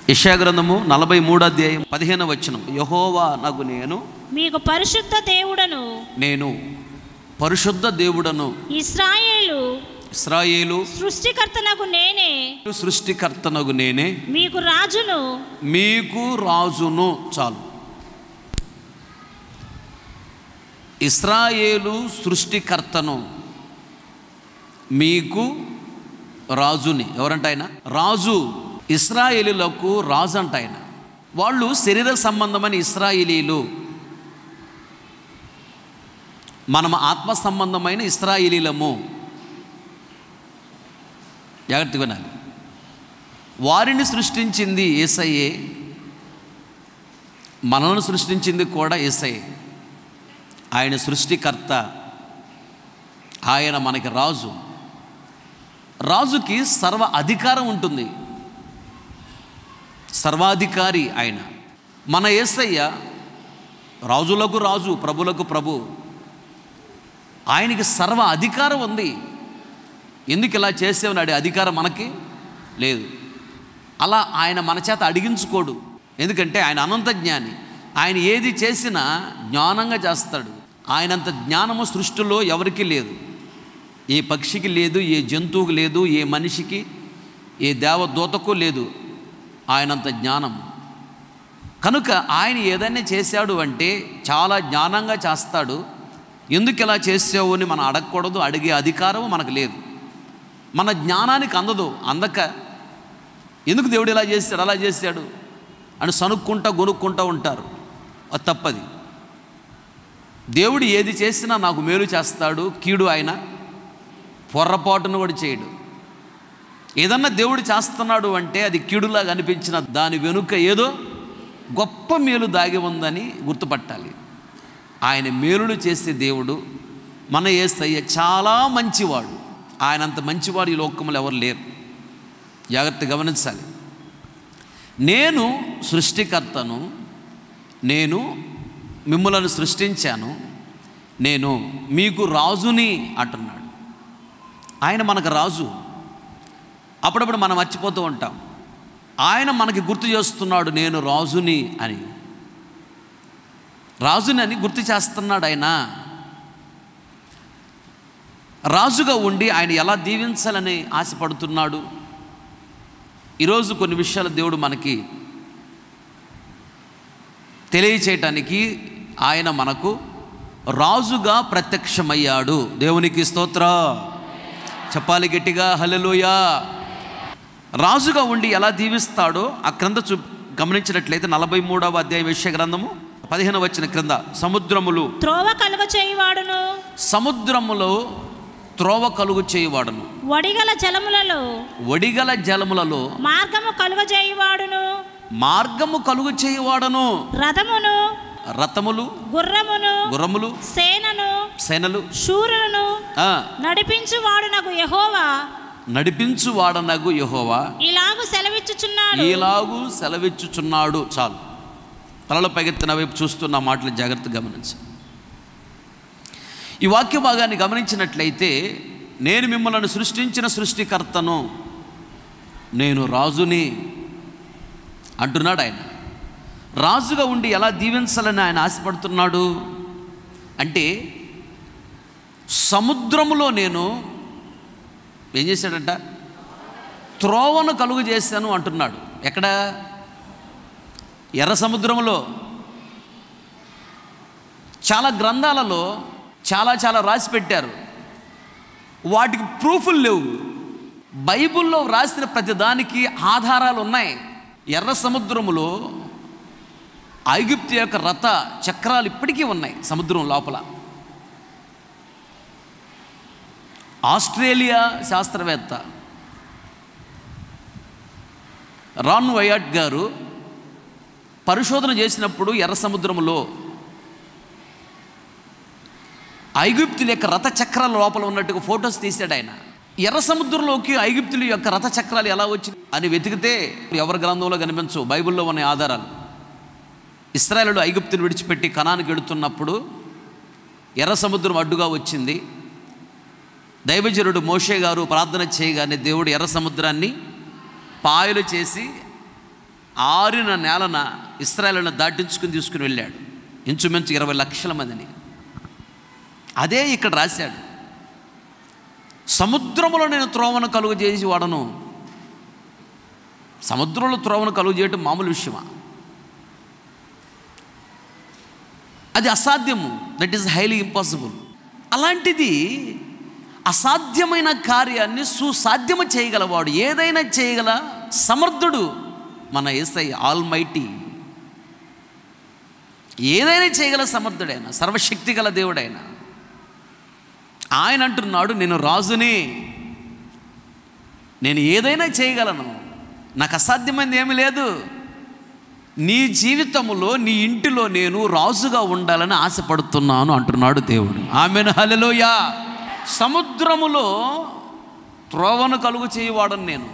యెషయా గ్రంథము 43వ అధ్యాయం 15వ వచనం. యెహోవా నగు నేను మీకు పరిశుద్ధ దేవుడను, నేను పరిశుద్ధ దేవుడను, ఇశ్రాయేలు సృష్టికర్తనగు నేనే, సృష్టికర్తనగు నేనే, మీకు రాజును. చాలు. ఇశ్రాయేలు సృష్టికర్తను, మీకు రాజుని. ఎవరంట ఆయన? రాజు. ఇశ్రాయేలీలకు రాజు అంట ఆయన. వాళ్ళు శరీర సంబంధమైన ఇశ్రాయేలీలు, మనం ఆత్మ సంబంధమైన ఇశ్రాయేలీలము. జాగ్రత్తగా వినాలి. వారిని సృష్టించింది యేసయ్యే, మనల్ని సృష్టించింది కూడా యేసయ్యే. ఆయన సృష్టికర్త, ఆయన మనకి రాజు. రాజుకి సర్వ అధికారం ఉంటుంది, సర్వాధికారి ఆయన. మన యేసయ్య రాజులకు రాజు, ప్రభులకు ప్రభు. ఆయనకి సర్వ అధికారం ఉంది. ఎందుకు ఇలా చేసేవనాడే అధికారం మనకి లేదు. అలా ఆయన మన చేత అడిగించుకోడు, ఎందుకంటే ఆయన అనంత జ్ఞాని. ఆయన ఏది చేసినా జ్ఞానంగా చేస్తాడు. ఆయనంత జ్ఞానము సృష్టిలో ఎవరికీ లేదు. ఏ పక్షికి లేదు, ఏ జంతువుకి లేదు, ఏ మనిషికి, ఏ దేవదూతకు లేదు ఆయనంత జ్ఞానం. కనుక ఆయన ఏదైనా చేశాడు అంటే చాలా జ్ఞానంగా చేస్తాడు. ఎందుకు ఇలా చేసావు అని మనం అడగకూడదు, అడిగే అధికారం మనకు లేదు. మన జ్ఞానానికి అందదు. అందక ఎందుకు దేవుడు ఇలా చేశాడు అలా చేశాడు అని సనుక్కుంటా గొనుక్కుంటూ ఉంటారు. అది తప్పది. దేవుడు ఏది చేసినా నాకు మేలు చేస్తాడు, కీడు ఆయన పొర్రపాటును కూడా చేయడు. ఏదన్నా దేవుడు చేస్తున్నాడు అంటే అది కీడులాగా అనిపించిన దాని వెనుక ఏదో గొప్ప మేలు దాగి ఉందని గుర్తుపట్టాలి. ఆయన మేలులు చేసే దేవుడు మన యేసయ్య చాలా మంచివాడు. ఆయనంత మంచివాడు ఈ లోకంలో ఎవరు లేరు. జాగ్రత్తగా గమనించాలి. నేను సృష్టికర్తను, నేను మిమ్మల్ని సృష్టించాను, నేను మీకు రాజుని అంటున్నాడు. ఆయన మనకు రాజు. అప్పుడప్పుడు మనం మర్చిపోతూ ఉంటాం. ఆయన మనకి గుర్తు చేస్తున్నాడు, నేను రాజుని అని. రాజుని అని గుర్తు చేస్తున్నాడు. ఆయన రాజుగా ఉండి ఆయన ఎలా దీవించాలని ఆశపడుతున్నాడు. ఈరోజు కొన్ని విషయాలు దేవుడు మనకి తెలియచేయటానికి ఆయన మనకు రాజుగా ప్రత్యక్షమయ్యాడు. దేవునికి స్తోత్రం చెప్పాలి గట్టిగా, హల్లెలూయా. రాజుగా ఉండి ఎలా దీవిస్తాడో ఆ క్రింద గమనించినట్లయితే 43వ అధ్యాయం యెషయా గ్రంథము 15వ వచనం క్రింద, సముద్రములు త్రోవ కలుగ చేయువాడును, సముద్రములో త్రోవ కలుగు చేయువాడును, ఒడిగల జలములలో మార్గము కలుగ చేయువాడును, మార్గము కలుగు చేయువాడును, రథములు గుర్రములు సేనలు శూరులను నడిపించువాడనగు యెహోవా ఇలాగు సెలవిచ్చుచున్నాడు. చాలు. తలలో పైకెత్తిన వైపు చూస్తున్న మాటలు జాగ్రత్తగా గమనించు. ఈ వాక్య భాగాన్ని గమనించినట్లయితే, నేను మిమ్మల్ని సృష్టించిన సృష్టికర్తను, నేను రాజుని అంటున్నాడు ఆయన. రాజుగా ఉండి ఎలా దీవించాలని ఆయన ఆశపడుతున్నాడు అంటే, సముద్రములో నేను ఏం చేశాడంట? త్రోవను కలుగు చేశాను అంటున్నాడు. ఎక్కడ? ఎర్ర సముద్రంలో. చాలా గ్రంథాలలో చాలా రాసి పెట్టారు, వాటికి ప్రూఫ్లు లేవు. బైబిల్లో రాసిన ప్రతి దానికి ఆధారాలు ఉన్నాయి. ఎర్ర సముద్రములో ఐగుప్తు యొక్క రథ చక్రాలు ఇప్పటికీ ఉన్నాయి సముద్రం లోపల. ఆస్ట్రేలియా శాస్త్రవేత్త రాన్ వైయాట్ గారు పరిశోధన చేసినప్పుడు ఎర్ర సముద్రంలో ఐగుప్తుల యొక్క రథ చక్రాల లోపల ఉన్నట్టుగా ఫొటోస్ తీశాడు ఆయన. ఎర్ర సముద్రంలోకి ఐగుప్తుల యొక్క రథ చక్రాలు ఎలా వచ్చి అని వెతికితే ఎవరి గ్రంథంలో కనిపించవు, బైబిల్లో ఉన్న ఆధారాలు. ఇశ్రాయేలు ఐగుప్తుని విడిచిపెట్టి కనానుకి వెళుతున్నప్పుడు ఎర్ర సముద్రం అడ్డుగా వచ్చింది. దైవజనుడు మోషే గారు ప్రార్థన చేయగానే దేవుడు ఎర్ర సముద్రాన్ని పాయలు చేసి ఆరిన నేలన ఇశ్రాయేలును దాటించుకుని తీసుకుని వెళ్ళాడు, ఇంచుమించు 20 లక్షల మందిని. అదే ఇక్కడ రాశాడు, సముద్రములో నేను త్రోవను కలుగు చేసి వాడను. సముద్రంలో త్రోవను కలుగు చేయటం మామూలు విషయమా? అది అసాధ్యము. That is highly impossible. అలాంటిది అసాధ్యమైన కార్యాన్ని సుసాధ్యము చేయగలవాడు, ఏదైనా చేయగల సమర్థుడు మన యేసయ్య. ఆల్మైటీ, ఏదైనా చేయగల సమర్థుడైన, సర్వశక్తి గల దేవుడైన ఆయన అంటున్నాడు, నేను రాజుని, నేను ఏదైనా చేయగలను, నాకు అసాధ్యమైనది ఏమీ లేదు. నీ జీవితంలో, నీ ఇంటిలో నేను రాజుగా ఉండాలని ఆశపడుతున్నాను అంటున్నాడు దేవుడు. ఆమేన్, హల్లెలూయా. సముద్రములో త్రోవను కలుగు చేయవాడను నేను.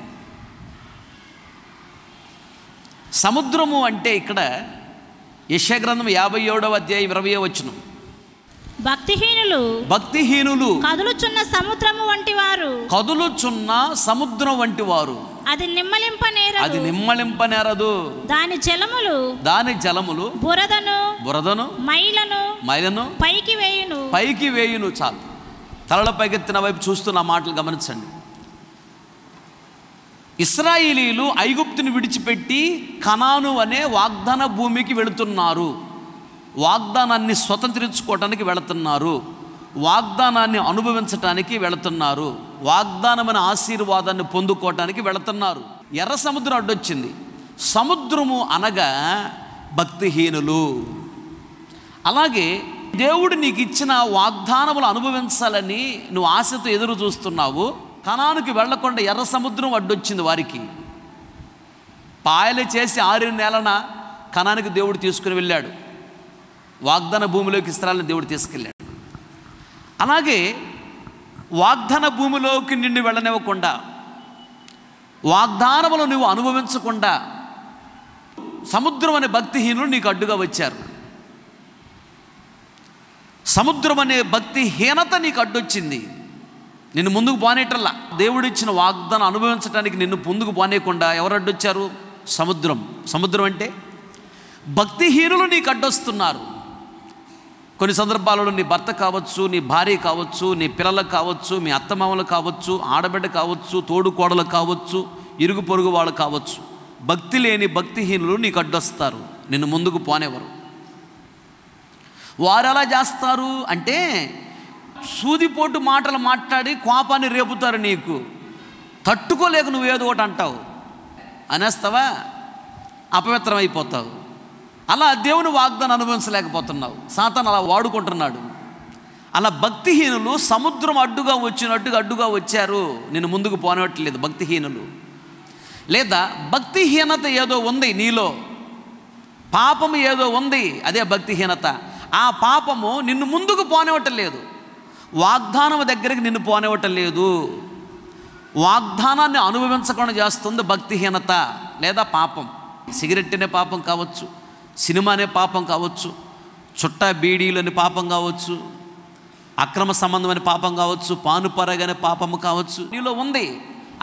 సముద్రము అంటే ఇక్కడ యెషయా గ్రంథం 57వ అధ్యాయం 20వ వచనం, భక్తిహీనులు కదులుచున్న సముద్రము వంటి వారు, కదులుచున్న సముద్రం వంటి వారు, అది నిమ్మలింపనేరదు, దాని జలములు బురదను మైలను పైకి వేయును. చాలు, తలల పైకెత్తిన వైపు చూస్తున్న మాటలు గమనించండి. ఇశ్రాయేలీలు ఐగుప్తుని విడిచిపెట్టి కనాను అనే వాగ్దాన భూమికి వెళుతున్నారు. వాగ్దానాన్ని స్వతంత్రించుకోవటానికి వెళుతున్నారు, వాగ్దానాన్ని అనుభవించటానికి వెళుతున్నారు, వాగ్దానమైన ఆశీర్వాదాన్ని పొందుకోవటానికి వెళుతున్నారు. ఎర్ర సముద్రం అడ్డొచ్చింది. సముద్రము అనగా భక్తిహీనులు. అలాగే దేవుడు నీకు ఇచ్చిన వాగ్దానములు అనుభవించాలని నువ్వు ఆశతో ఎదురు చూస్తున్నావు. కనానుకి వెళ్లకుండా ఎర్ర సముద్రం అడ్డొచ్చింది వారికి. పాయలు చేసి 6 నెలన కనానికి దేవుడు తీసుకుని వెళ్ళాడు, వాగ్దాన భూమిలోకి ఇశ్రాయేలుని దేవుడు తీసుకెళ్ళాడు. అలాగే వాగ్దాన భూమిలోకి నిన్ను వెళ్ళనివ్వకుండా, వాగ్దానములు నువ్వు అనుభవించకుండా సముద్రం అనే భక్తిహీనులు నీకు అడ్డుగా వచ్చారు. సముద్రం అనే భక్తిహీనత నీకు అడ్డొచ్చింది, నిన్ను ముందుకు పోనేటల్లా. దేవుడిచ్చిన వాగ్దానం అనుభవించడానికి నిన్ను ముందుకు పోనేయకుండా ఎవరు అడ్డొచ్చారు? సముద్రం అంటే భక్తిహీనులు నీకు అడ్డొస్తున్నారు. కొన్ని సందర్భాలలో నీ భర్త కావచ్చు, నీ భార్య కావచ్చు, నీ పిల్లలకు కావచ్చు, మీ అత్తమామలు కావచ్చు, ఆడబిడ్డ కావచ్చు, తోడుకోడలు కావచ్చు, ఇరుగు పొరుగు వాళ్ళు కావచ్చు. భక్తి లేని భక్తిహీనులు నీకు అడ్డొస్తారు, నిన్ను ముందుకు పోనేవారు. వారు ఎలా చేస్తారు అంటే సూదిపోటు మాటలు మాట్లాడి కోపాన్ని రేపుతారు. నీకు తట్టుకోలేక నువ్వేదో ఒకటి అంటావు, అనేస్తావా, అపవిత్రం అయిపోతావు. అలా దేవుని వాగ్దానం అనుభవించలేకపోతున్నావు. సాతాను అలా వాడుకుంటున్నాడు. అలా భక్తిహీనులు సముద్రం అడ్డుగా వచ్చినట్టుగా అడ్డుగా వచ్చారు, నిన్ను ముందుకు పోనివ్వట్లేదు భక్తిహీనులు. లేదా భక్తిహీనత ఏదో ఉంది నీలో, పాపము ఏదో ఉంది, అదే భక్తిహీనత. ఆ పాపము నిన్ను ముందుకు పోనివ్వటం లేదు, వాగ్దానం దగ్గరికి నిన్ను పోనివ్వటం లేదు. వాగ్దానాన్ని అనుభవించకుండా చేస్తుంది భక్తిహీనత లేదా పాపం. సిగరెట్ అనే పాపం కావచ్చు, సినిమా అనే పాపం కావచ్చు, చుట్టా బీడీలు అనే పాపం కావచ్చు, అక్రమ సంబంధమైన పాపం కావచ్చు, పానుపరగనే పాపము కావచ్చు. నీలో ఉంది,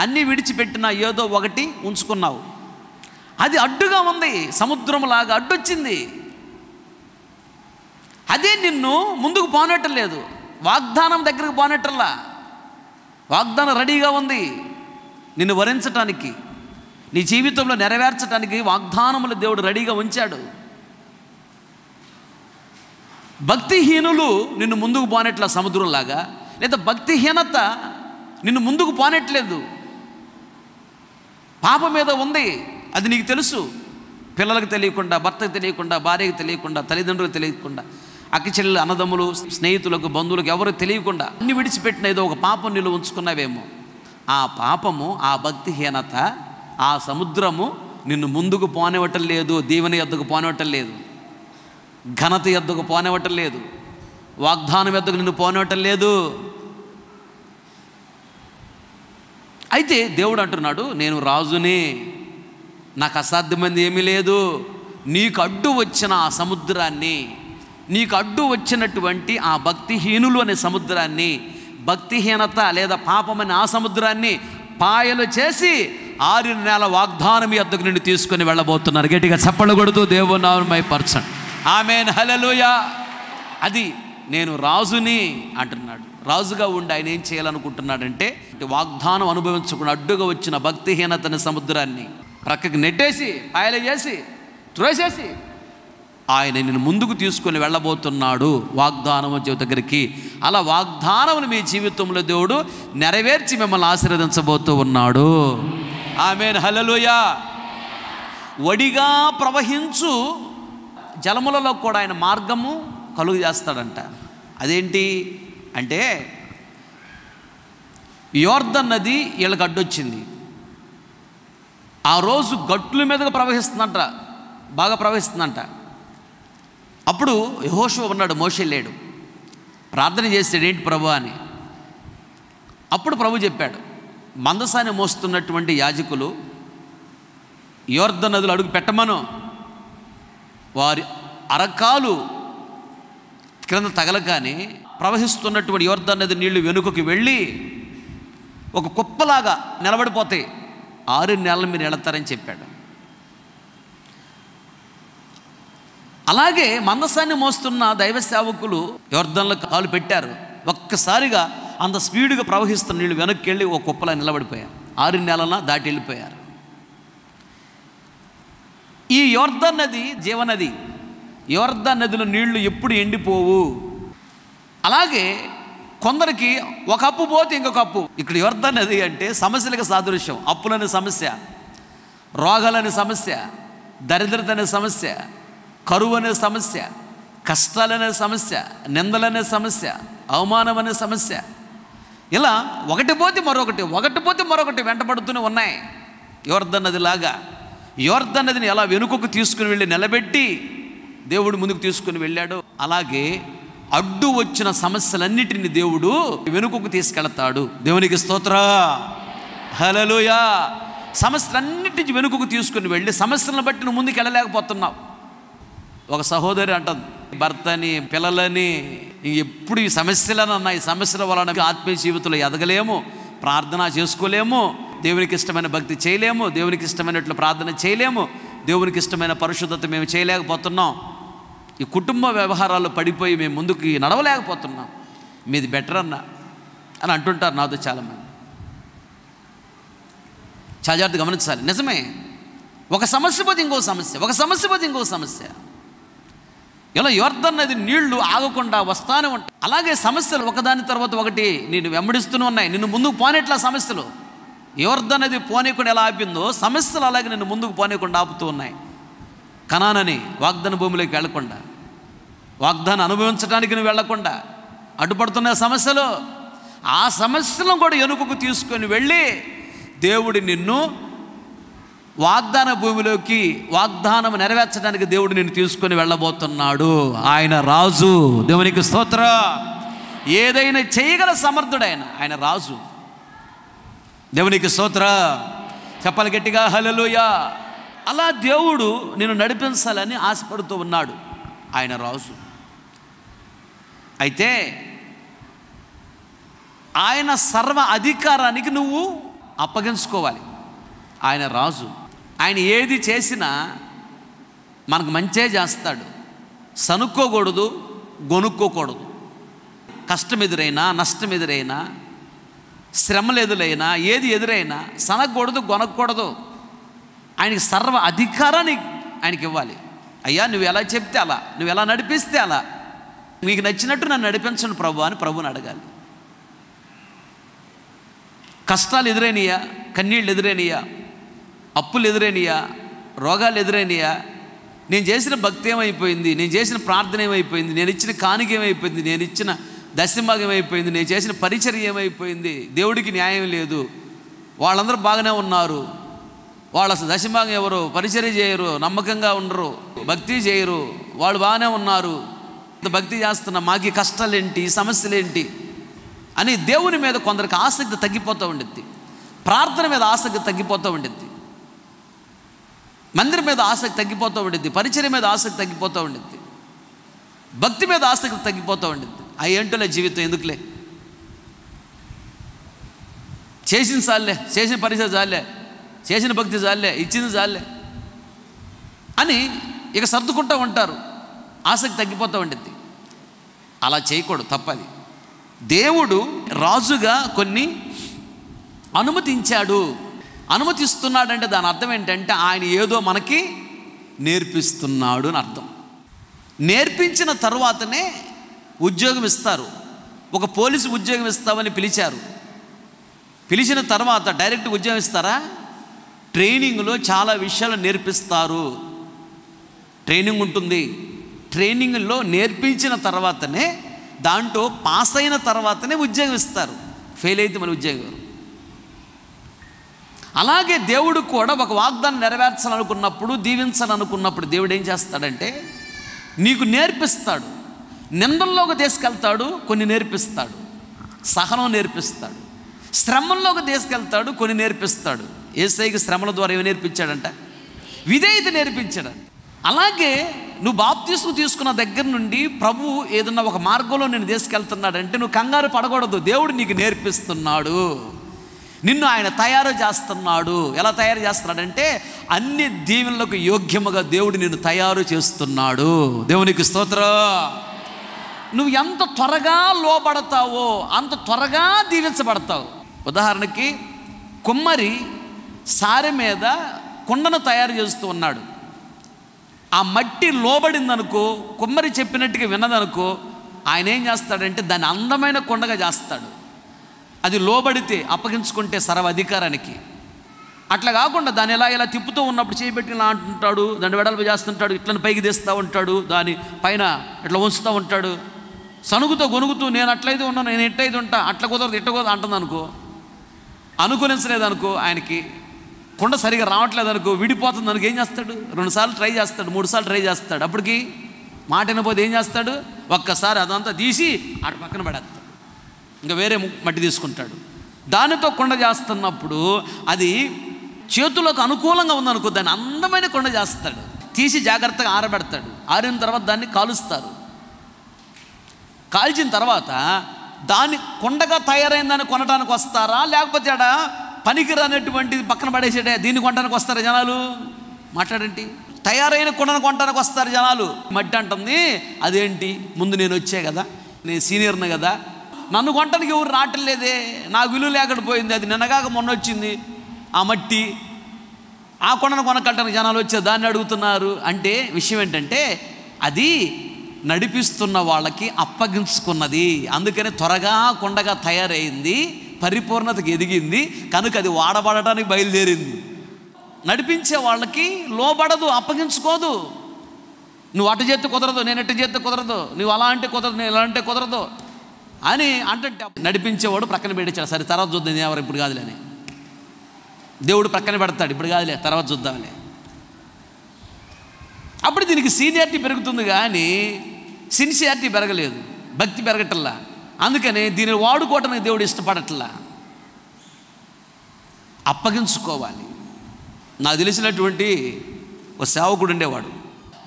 అన్నీ విడిచిపెట్టినా ఏదో ఒకటి ఉంచుకున్నావు. అది అడ్డుగా ఉంది, సముద్రంలాగా అడ్డొచ్చింది. అదే నిన్ను ముందుకు పోనట్టం లేదు, వాగ్దానం దగ్గరకు పోనట్టల్లా. వాగ్దానం రెడీగా ఉంది నిన్ను వరించటానికి, నీ జీవితంలో నెరవేర్చడానికి వాగ్దానములు దేవుడు రెడీగా ఉంచాడు. భక్తిహీనులు నిన్ను ముందుకు పోనట్ల సముద్రంలాగా, లేదా భక్తిహీనత నిన్ను ముందుకు పోనట్లేదు. పాపం మీద ఉంది, అది నీకు తెలుసు. పిల్లలకు తెలియకుండా, భర్తకు తెలియకుండా, భార్యకు తెలియకుండా, తల్లిదండ్రులకు తెలియకుండా, అక్క చెల్లెలు, అన్నదమ్ములు, స్నేహితులకు, బంధువులకు ఎవరు తెలియకుండా అన్ని విడిచిపెట్టిన ఏదో ఒక పాపం నీళ్ళు ఉంచుకున్నావేమో. ఆ పాపము, ఆ భక్తిహీనత, ఆ సముద్రము నిన్ను ముందుకు పోనివ్వటం లేదు, దీవెన యొద్దకు పోనివ్వటం లేదు, ఘనత యొద్దకు పోనివ్వటం లేదు, వాగ్దానం యొద్దకు నిన్ను పోనివ్వటం లేదు. అయితే దేవుడు అంటున్నాడు, నేను రాజునే, నాకు అసాధ్యమైనది ఏమీ లేదు. నీకు అడ్డు వచ్చిన ఆ సముద్రాన్ని, నీకు అడ్డు వచ్చినటువంటి ఆ భక్తిహీనులు అనే సముద్రాన్ని, భక్తిహీనత లేదా పాపమని ఆ సముద్రాన్ని పాయలు చేసి 6 నెలల వాగ్దానం మీ వద్దకు నుండి తీసుకొని వెళ్ళబోతున్నారు. గట్టిగా చప్పట్లు కొడుతూ దేవుని నామమున మహిమపరచండి. ఆమేన్, హల్లెలూయా. అది నేను రాజుని అంటున్నాడు. రాజుగా ఉండి ఆయన ఏం చేయాలనుకుంటున్నాడంటే వాగ్దానం అనుభవించకుండా అడ్డుగా వచ్చిన భక్తిహీనతని సముద్రాన్ని ప్రక్కకి నెట్టేసి పాయలు చేసి త్రోసేసి ఆయన నిన్ను ముందుకు తీసుకొని వెళ్ళబోతున్నాడు వాగ్దానం దగ్గరికి. అలా వాగ్దానమును మీ జీవితంలో దేవుడు నెరవేర్చి మిమ్మల్ని ఆశీర్వదించబోతూ ఉన్నాడు. ఆమేన్, హల్లెలూయా. వడిగా ప్రవహించు జలములలో కూడా ఆయన మార్గము కలుగు చేస్తాడంట. అదేంటి అంటే యోర్దన్ నది వీళ్ళకి అడ్డొచ్చింది. ఆ రోజు గట్ల మీదగా ప్రవహిస్తుందంట, బాగా ప్రవహిస్తుందంట. అప్పుడు యెహోషువ ఉన్నాడు, మోషే లేడు. ప్రార్థన చేసాడు, ఏంటి ప్రభు అని. అప్పుడు ప్రభు చెప్పాడు, మందసాన్ని మోస్తున్నటువంటి యాజకులు యోర్దన్ నదులు అడుగు పెట్టమను, వారి అరకాలు క్రింద తగలగానే ప్రవహిస్తున్నటువంటి యోర్దన్ నది నీళ్లు వెనుకకి వెళ్ళి ఒక కుప్పలాగా నిలబడిపోతాయి. 6 నెలలు మీరు వెళతారని చెప్పాడు. అలాగే మందసాన్ని మోస్తున్న దైవ సేవకులు యోర్దన్లో కాలు పెట్టారు. ఒక్కసారిగా అంత స్పీడ్గా ప్రవహిస్తున్న నీళ్ళు వెనక్కి వెళ్ళి ఒక కుప్పలా నిలబడిపోయారు. 6 నెలల దాటి వెళ్ళిపోయారు. ఈ యోర్దన్ నది జీవనది. యోర్దన్ నదిలో నీళ్లు ఎప్పుడు ఎండిపోవు. అలాగే కొందరికి ఒక అప్పు పోతే ఇంకొక అప్పు. ఇక్కడ యోర్దన్ నది అంటే సమస్యలకు సాదృశ్యం. అప్పులనే సమస్య, రోగాలనే సమస్య, దరిద్రత అనే సమస్య, కరువు అనే సమస్య, కష్టాలనే సమస్య, నిందలనే సమస్య, అవమానం అనే సమస్య. ఇలా ఒకటి పోతే మరొకటి, ఒకటి పోతే మరొకటి వెంటబడుతూనే ఉన్నాయి. యోర్దన్ నది లాగా యోర్దన్ నదిని ఎలా వెనుకకు తీసుకుని వెళ్ళి నిలబెట్టి దేవుడు ముందుకు తీసుకుని వెళ్ళాడు, అలాగే అడ్డు వచ్చిన సమస్యలన్నిటిని దేవుడు వెనుకకు తీసుకెళ్తాడు. దేవునికి స్తోత్ర, హల్లెలూయా. సమస్యలన్నిటిని వెనుకకు తీసుకుని వెళ్ళి సమస్యలను బట్టి నువ్వు ముందుకు వెళ్ళలేకపోతున్నావు. ఒక సహోదరి అంటుంది, భర్తని పిల్లలని ఎప్పుడు ఈ సమస్యలనన్నా, ఈ సమస్యల వలన ఆత్మీయ జీవితంలో ఎదగలేము, ప్రార్థన చేసుకోలేము, దేవునికి ఇష్టమైన భక్తి చేయలేము, దేవునికి ఇష్టమైనట్లు ప్రార్థన చేయలేము, దేవునికి ఇష్టమైన పరిశుద్ధత మేము చేయలేకపోతున్నాం. ఈ కుటుంబ వ్యవహారాల్లో పడిపోయి మేము ముందుకు నడవలేకపోతున్నాం. మీది బెటర్ అన్న అని అంటుంటారు నాతో చాలామంది. చాలా జాగ్రత్త గమనించాలి. నిజమే, ఒక సమస్య పోతే ఇంకో సమస్య, ఒక సమస్య పోతే ఇంకో సమస్య. ఇలా యోర్దన్ నది నీళ్లు ఆగకుండా వస్తానే ఉంటాయి. అలాగే సమస్యలు ఒకదాని తర్వాత ఒకటి నిన్ను వెంబడిస్తూనే ఉన్నాయి. నిన్ను ముందుకు పోనేట్లా సమస్యలు. యోర్దన్ నది పోనీకుండా ఎలా ఆపిందో సమస్యలు అలాగే నిన్ను ముందుకు పోనీకుండా ఆపుతూ ఉన్నాయి. కనానని వాగ్దాన భూమిలోకి వెళ్లకుండా, వాగ్దానం అనుభవించడానికి నువ్వు వెళ్లకుండా అడ్డుపడుతున్న సమస్యలు, ఆ సమస్యలను కూడా వెనుకకు తీసుకొని వెళ్ళి దేవుడు నిన్ను వాగ్దాన భూమిలోకి వాగ్దానం నెరవేర్చడానికి దేవుడు నిన్ను తీసుకొని వెళ్ళబోతున్నాడు. ఆయన రాజు. దేవునికి స్తోత్ర. ఏదైనా చేయగల సమర్థుడైన ఆయన రాజు. దేవునికి స్తోత్ర. చెప్పాలి గట్టిగా హల్లెలూయా. అలా దేవుడు నిన్ను నడిపించాలని ఆశపడుతూ ఉన్నాడు. ఆయన రాజు. అయితే ఆయన సర్వ అధికారానికి నువ్వు అప్పగించుకోవాలి. ఆయన రాజు. ఆయన ఏది చేసినా మనకు మంచే చేస్తాడు. సనుక్కోకూడదు, గొనుక్కోకూడదు. కష్టం ఎదురైనా, నష్టం ఎదురైనా, శ్రమలు ఎదురైనా, ఏది ఎదురైనా సనకూడదు, గొనకూడదు. ఆయనకి సర్వ అధికారాన్ని ఆయనకి ఇవ్వాలి. అయ్యా నువ్వు ఎలా చెప్తే అలా, నువ్వు ఎలా నడిపిస్తే అలా, నీకు నచ్చినట్టు నన్ను నడిపించండి ప్రభు అని ప్రభుని అడగాలి. కష్టాలు ఎదురైనయా, కన్నీళ్ళు ఎదురైనయా, అప్పులు ఎదురైనయా, రోగాలు ఎదురైనయా, నేను చేసిన భక్తి ఏమైపోయింది, నేను చేసిన ప్రార్థన ఏమైపోయింది, నేను ఇచ్చిన కానుక ఏమైపోయింది, నేను ఇచ్చిన దశంభాగం ఏమైపోయింది, నేను చేసిన పరిచర్య ఏమైపోయింది, దేవుడికి న్యాయం లేదు, వాళ్ళందరూ బాగానే ఉన్నారు, వాళ్ళు అసలు దశంభాగం ఎవరు, పరిచర్య చేయరు, నమ్మకంగా ఉండరు, భక్తి చేయరు, వాళ్ళు బాగానే ఉన్నారు, ఇంత భక్తి చేస్తున్నా, మాకు ఈ కష్టాలేంటి, సమస్యలేంటి అని దేవుని మీద కొందరికి ఆసక్తి తగ్గిపోతూ ఉండిద్ది. ప్రార్థన మీద ఆసక్తి తగ్గిపోతూ ఉండిద్ది. మందిరం మీద ఆసక్తి తగ్గిపోతూ ఉండిద్ది. పరిచర్య మీద ఆసక్తి తగ్గిపోతూ ఉండిద్ది. భక్తి మీద ఆసక్తి తగ్గిపోతూ ఉండిద్ది. ఆ ఏంటోలే జీవితం ఎందుకులే, చేసిన సార్లే, చేసిన పరిచయం చాలే, చేసిన భక్తి చాలే, ఇచ్చింది చాలే అని ఇక సర్దుకుంటూ ఉంటారు. ఆసక్తి తగ్గిపోతూ ఉంటుంది. అలా చేయకూడదు, తప్పది. దేవుడు రాజుగా కొన్ని అనుమతించాడు. అనుమతిస్తున్నాడంటే దాని అర్థం ఏంటంటే ఆయన ఏదో మనకి నేర్పిస్తున్నాడు అని అర్థం. నేర్పించిన తర్వాతనే ఉద్యోగం ఇస్తారు. ఒక పోలీసు ఉద్యోగం ఇస్తామని పిలిచారు. పిలిచిన తర్వాత డైరెక్ట్ ఉద్యోగం ఇస్తారా? ట్రైనింగ్లో చాలా విషయాలు నేర్పిస్తారు. ట్రైనింగ్ ఉంటుంది. ట్రైనింగ్లో నేర్పించిన తర్వాతనే, దాంట్లో పాస్ అయిన తర్వాతనే ఉద్యోగం ఇస్తారు. ఫెయిల్ అయితే మన ఉద్యోగం. అలాగే దేవుడు కూడా ఒక వాగ్దానం నెరవేర్చాలనుకున్నప్పుడు, దీవించాలనుకున్నప్పుడు దేవుడు ఏం చేస్తాడంటే నీకు నేర్పిస్తాడు. నిందల్లోకి తీసుకెళ్తాడు, కొన్ని నేర్పిస్తాడు. సహనం నేర్పిస్తాడు. శ్రమల్లోకి తీసుకెళ్తాడు, కొన్ని నేర్పిస్తాడు. యేసయ్యకి శ్రమల ద్వారా ఏమి నేర్పించాడంట? విధేయత నేర్పించాడు. అలాగే నువ్వు బాప్తీసం తీసుకున్న దగ్గర నుండి ప్రభువు ఏదన్నా ఒక మార్గంలో నేను తీసుకెళ్తున్నాడంటే నువ్వు కంగారు పడకూడదు. దేవుడు నీకు నేర్పిస్తున్నాడు, నిన్ను ఆయన తయారు చేస్తున్నాడు. ఎలా తయారు చేస్తున్నాడంటే అన్ని దీవెనలకు యోగ్యముగా దేవుడు నిన్ను తయారు చేస్తున్నాడు. దేవునికి స్తోత్రం. నువ్వు ఎంత త్వరగా లోబడతావో అంత త్వరగా దీవించబడతావు. ఉదాహరణకి కుమ్మరి సారె మీద కుండను తయారు చేస్తూ ఉన్నాడు. ఆ మట్టి లోబడిందనుకో, కుమ్మరి చెప్పినట్టుగా విన్నదనుకో, ఆయన ఏం చేస్తాడంటే దాన్ని అందమైన కుండగా చేస్తాడు. అది లోబడితే అప్పగించుకుంటే సర్వాధికారానికి. అట్లా కాకుండా దాన్ని ఇలా తిప్పుతూ ఉన్నప్పుడు చేయబెట్టి ఇలా అంటుంటాడు, దాన్ని వెడల్పు చేస్తుంటాడు, ఇట్లని పైకి తీస్తూ ఉంటాడు, దాని పైన ఇట్లా ఉంచుతూ ఉంటాడు. సనుగుతో గొనుగుతూ నేను అట్లయితే ఉన్నాను, నేను ఎట్టయితే ఉంటా, అట్లా కుదరదు ఇట్ట కుదరదు అంటుంది అనుకో, అనుకూలించలేదనుకో, ఆయనకి కుండ సరిగా రావట్లేదు అనుకో, విడిపోతుంది అనుకో, ఏం చేస్తాడు? 2 సార్లు ట్రై చేస్తాడు, 3 సార్లు ట్రై చేస్తాడు. అప్పటికి మాట వినపోతే ఏం చేస్తాడు? ఒక్కసారి అదంతా తీసి అటు పక్కన పడేస్తాడు, ఇంకా వేరే మట్టి తీసుకుంటాడు. దానితో కుండ చేస్తున్నప్పుడు అది చేతులకు అనుకూలంగా ఉందనుకో, దాన్ని అందమైన కుండ చేస్తాడు. తీసి జాగ్రత్తగా ఆరబెడతాడు. ఆరిన తర్వాత దాన్ని కాలుస్తారు. కాల్చిన తర్వాత దాన్ని కుండగా తయారైందని కొనడానికి వస్తారా, లేకపోతే అక్కడ పనికిరానటువంటిది పక్కన పడేసేటే దీన్ని కొనడానికి వస్తారా జనాలు? మాట్లాడండి. తయారైన కుండను కొనడానికి వస్తారు జనాలు. మట్టి అంటుంది, అదేంటి, ముందు నేను వచ్చే కదా, నేను సీనియర్ని కదా, నన్ను కొనడానికి ఎవరు రావట్లేదే, నాకు విలువ లేకుండా పోయింది, అది నిన్నగాక మొన్న వచ్చింది ఆ మట్టి, ఆ కొండను కొనకట్టడానికి జనాలు వచ్చే దాన్ని అడుగుతున్నారు. అంటే విషయం ఏంటంటే అది నడిపిస్తున్న వాళ్ళకి అప్పగించుకున్నది. అందుకని త్వరగా కొండగా తయారైంది, పరిపూర్ణతకి ఎదిగింది, కనుక అది వాడబడటానికి బయలుదేరింది. నడిపించే వాళ్ళకి లోబడదు, అప్పగించుకోదు. నువ్వు అటు చేస్తే కుదరదు, నేను ఎట్టు చేస్తే కుదరదు, నువ్వు అలా అంటే కుదరదు, నేను ఇలా అంటే కుదరదు అని అంటే నడిపించేవాడు ప్రక్కన పెట్టించాడు. సరే తర్వాత చూద్దాం, ఎవరు ఇప్పుడు కాదులేని దేవుడు ప్రక్కన పెడతాడు, ఇప్పుడు కాదులే తర్వాత చూద్దాంలే. అప్పుడు దీనికి సీనియారిటీ పెరుగుతుంది కానీ సిన్సియారిటీ పెరగలేదు, భక్తి పెరగటల్లా. అందుకని దీన్ని వాడుకోవటానికి దేవుడు ఇష్టపడట్లా. అప్పగించుకోవాలి. నాకు తెలిసినటువంటి ఒక సేవకుడు ఉండేవాడు.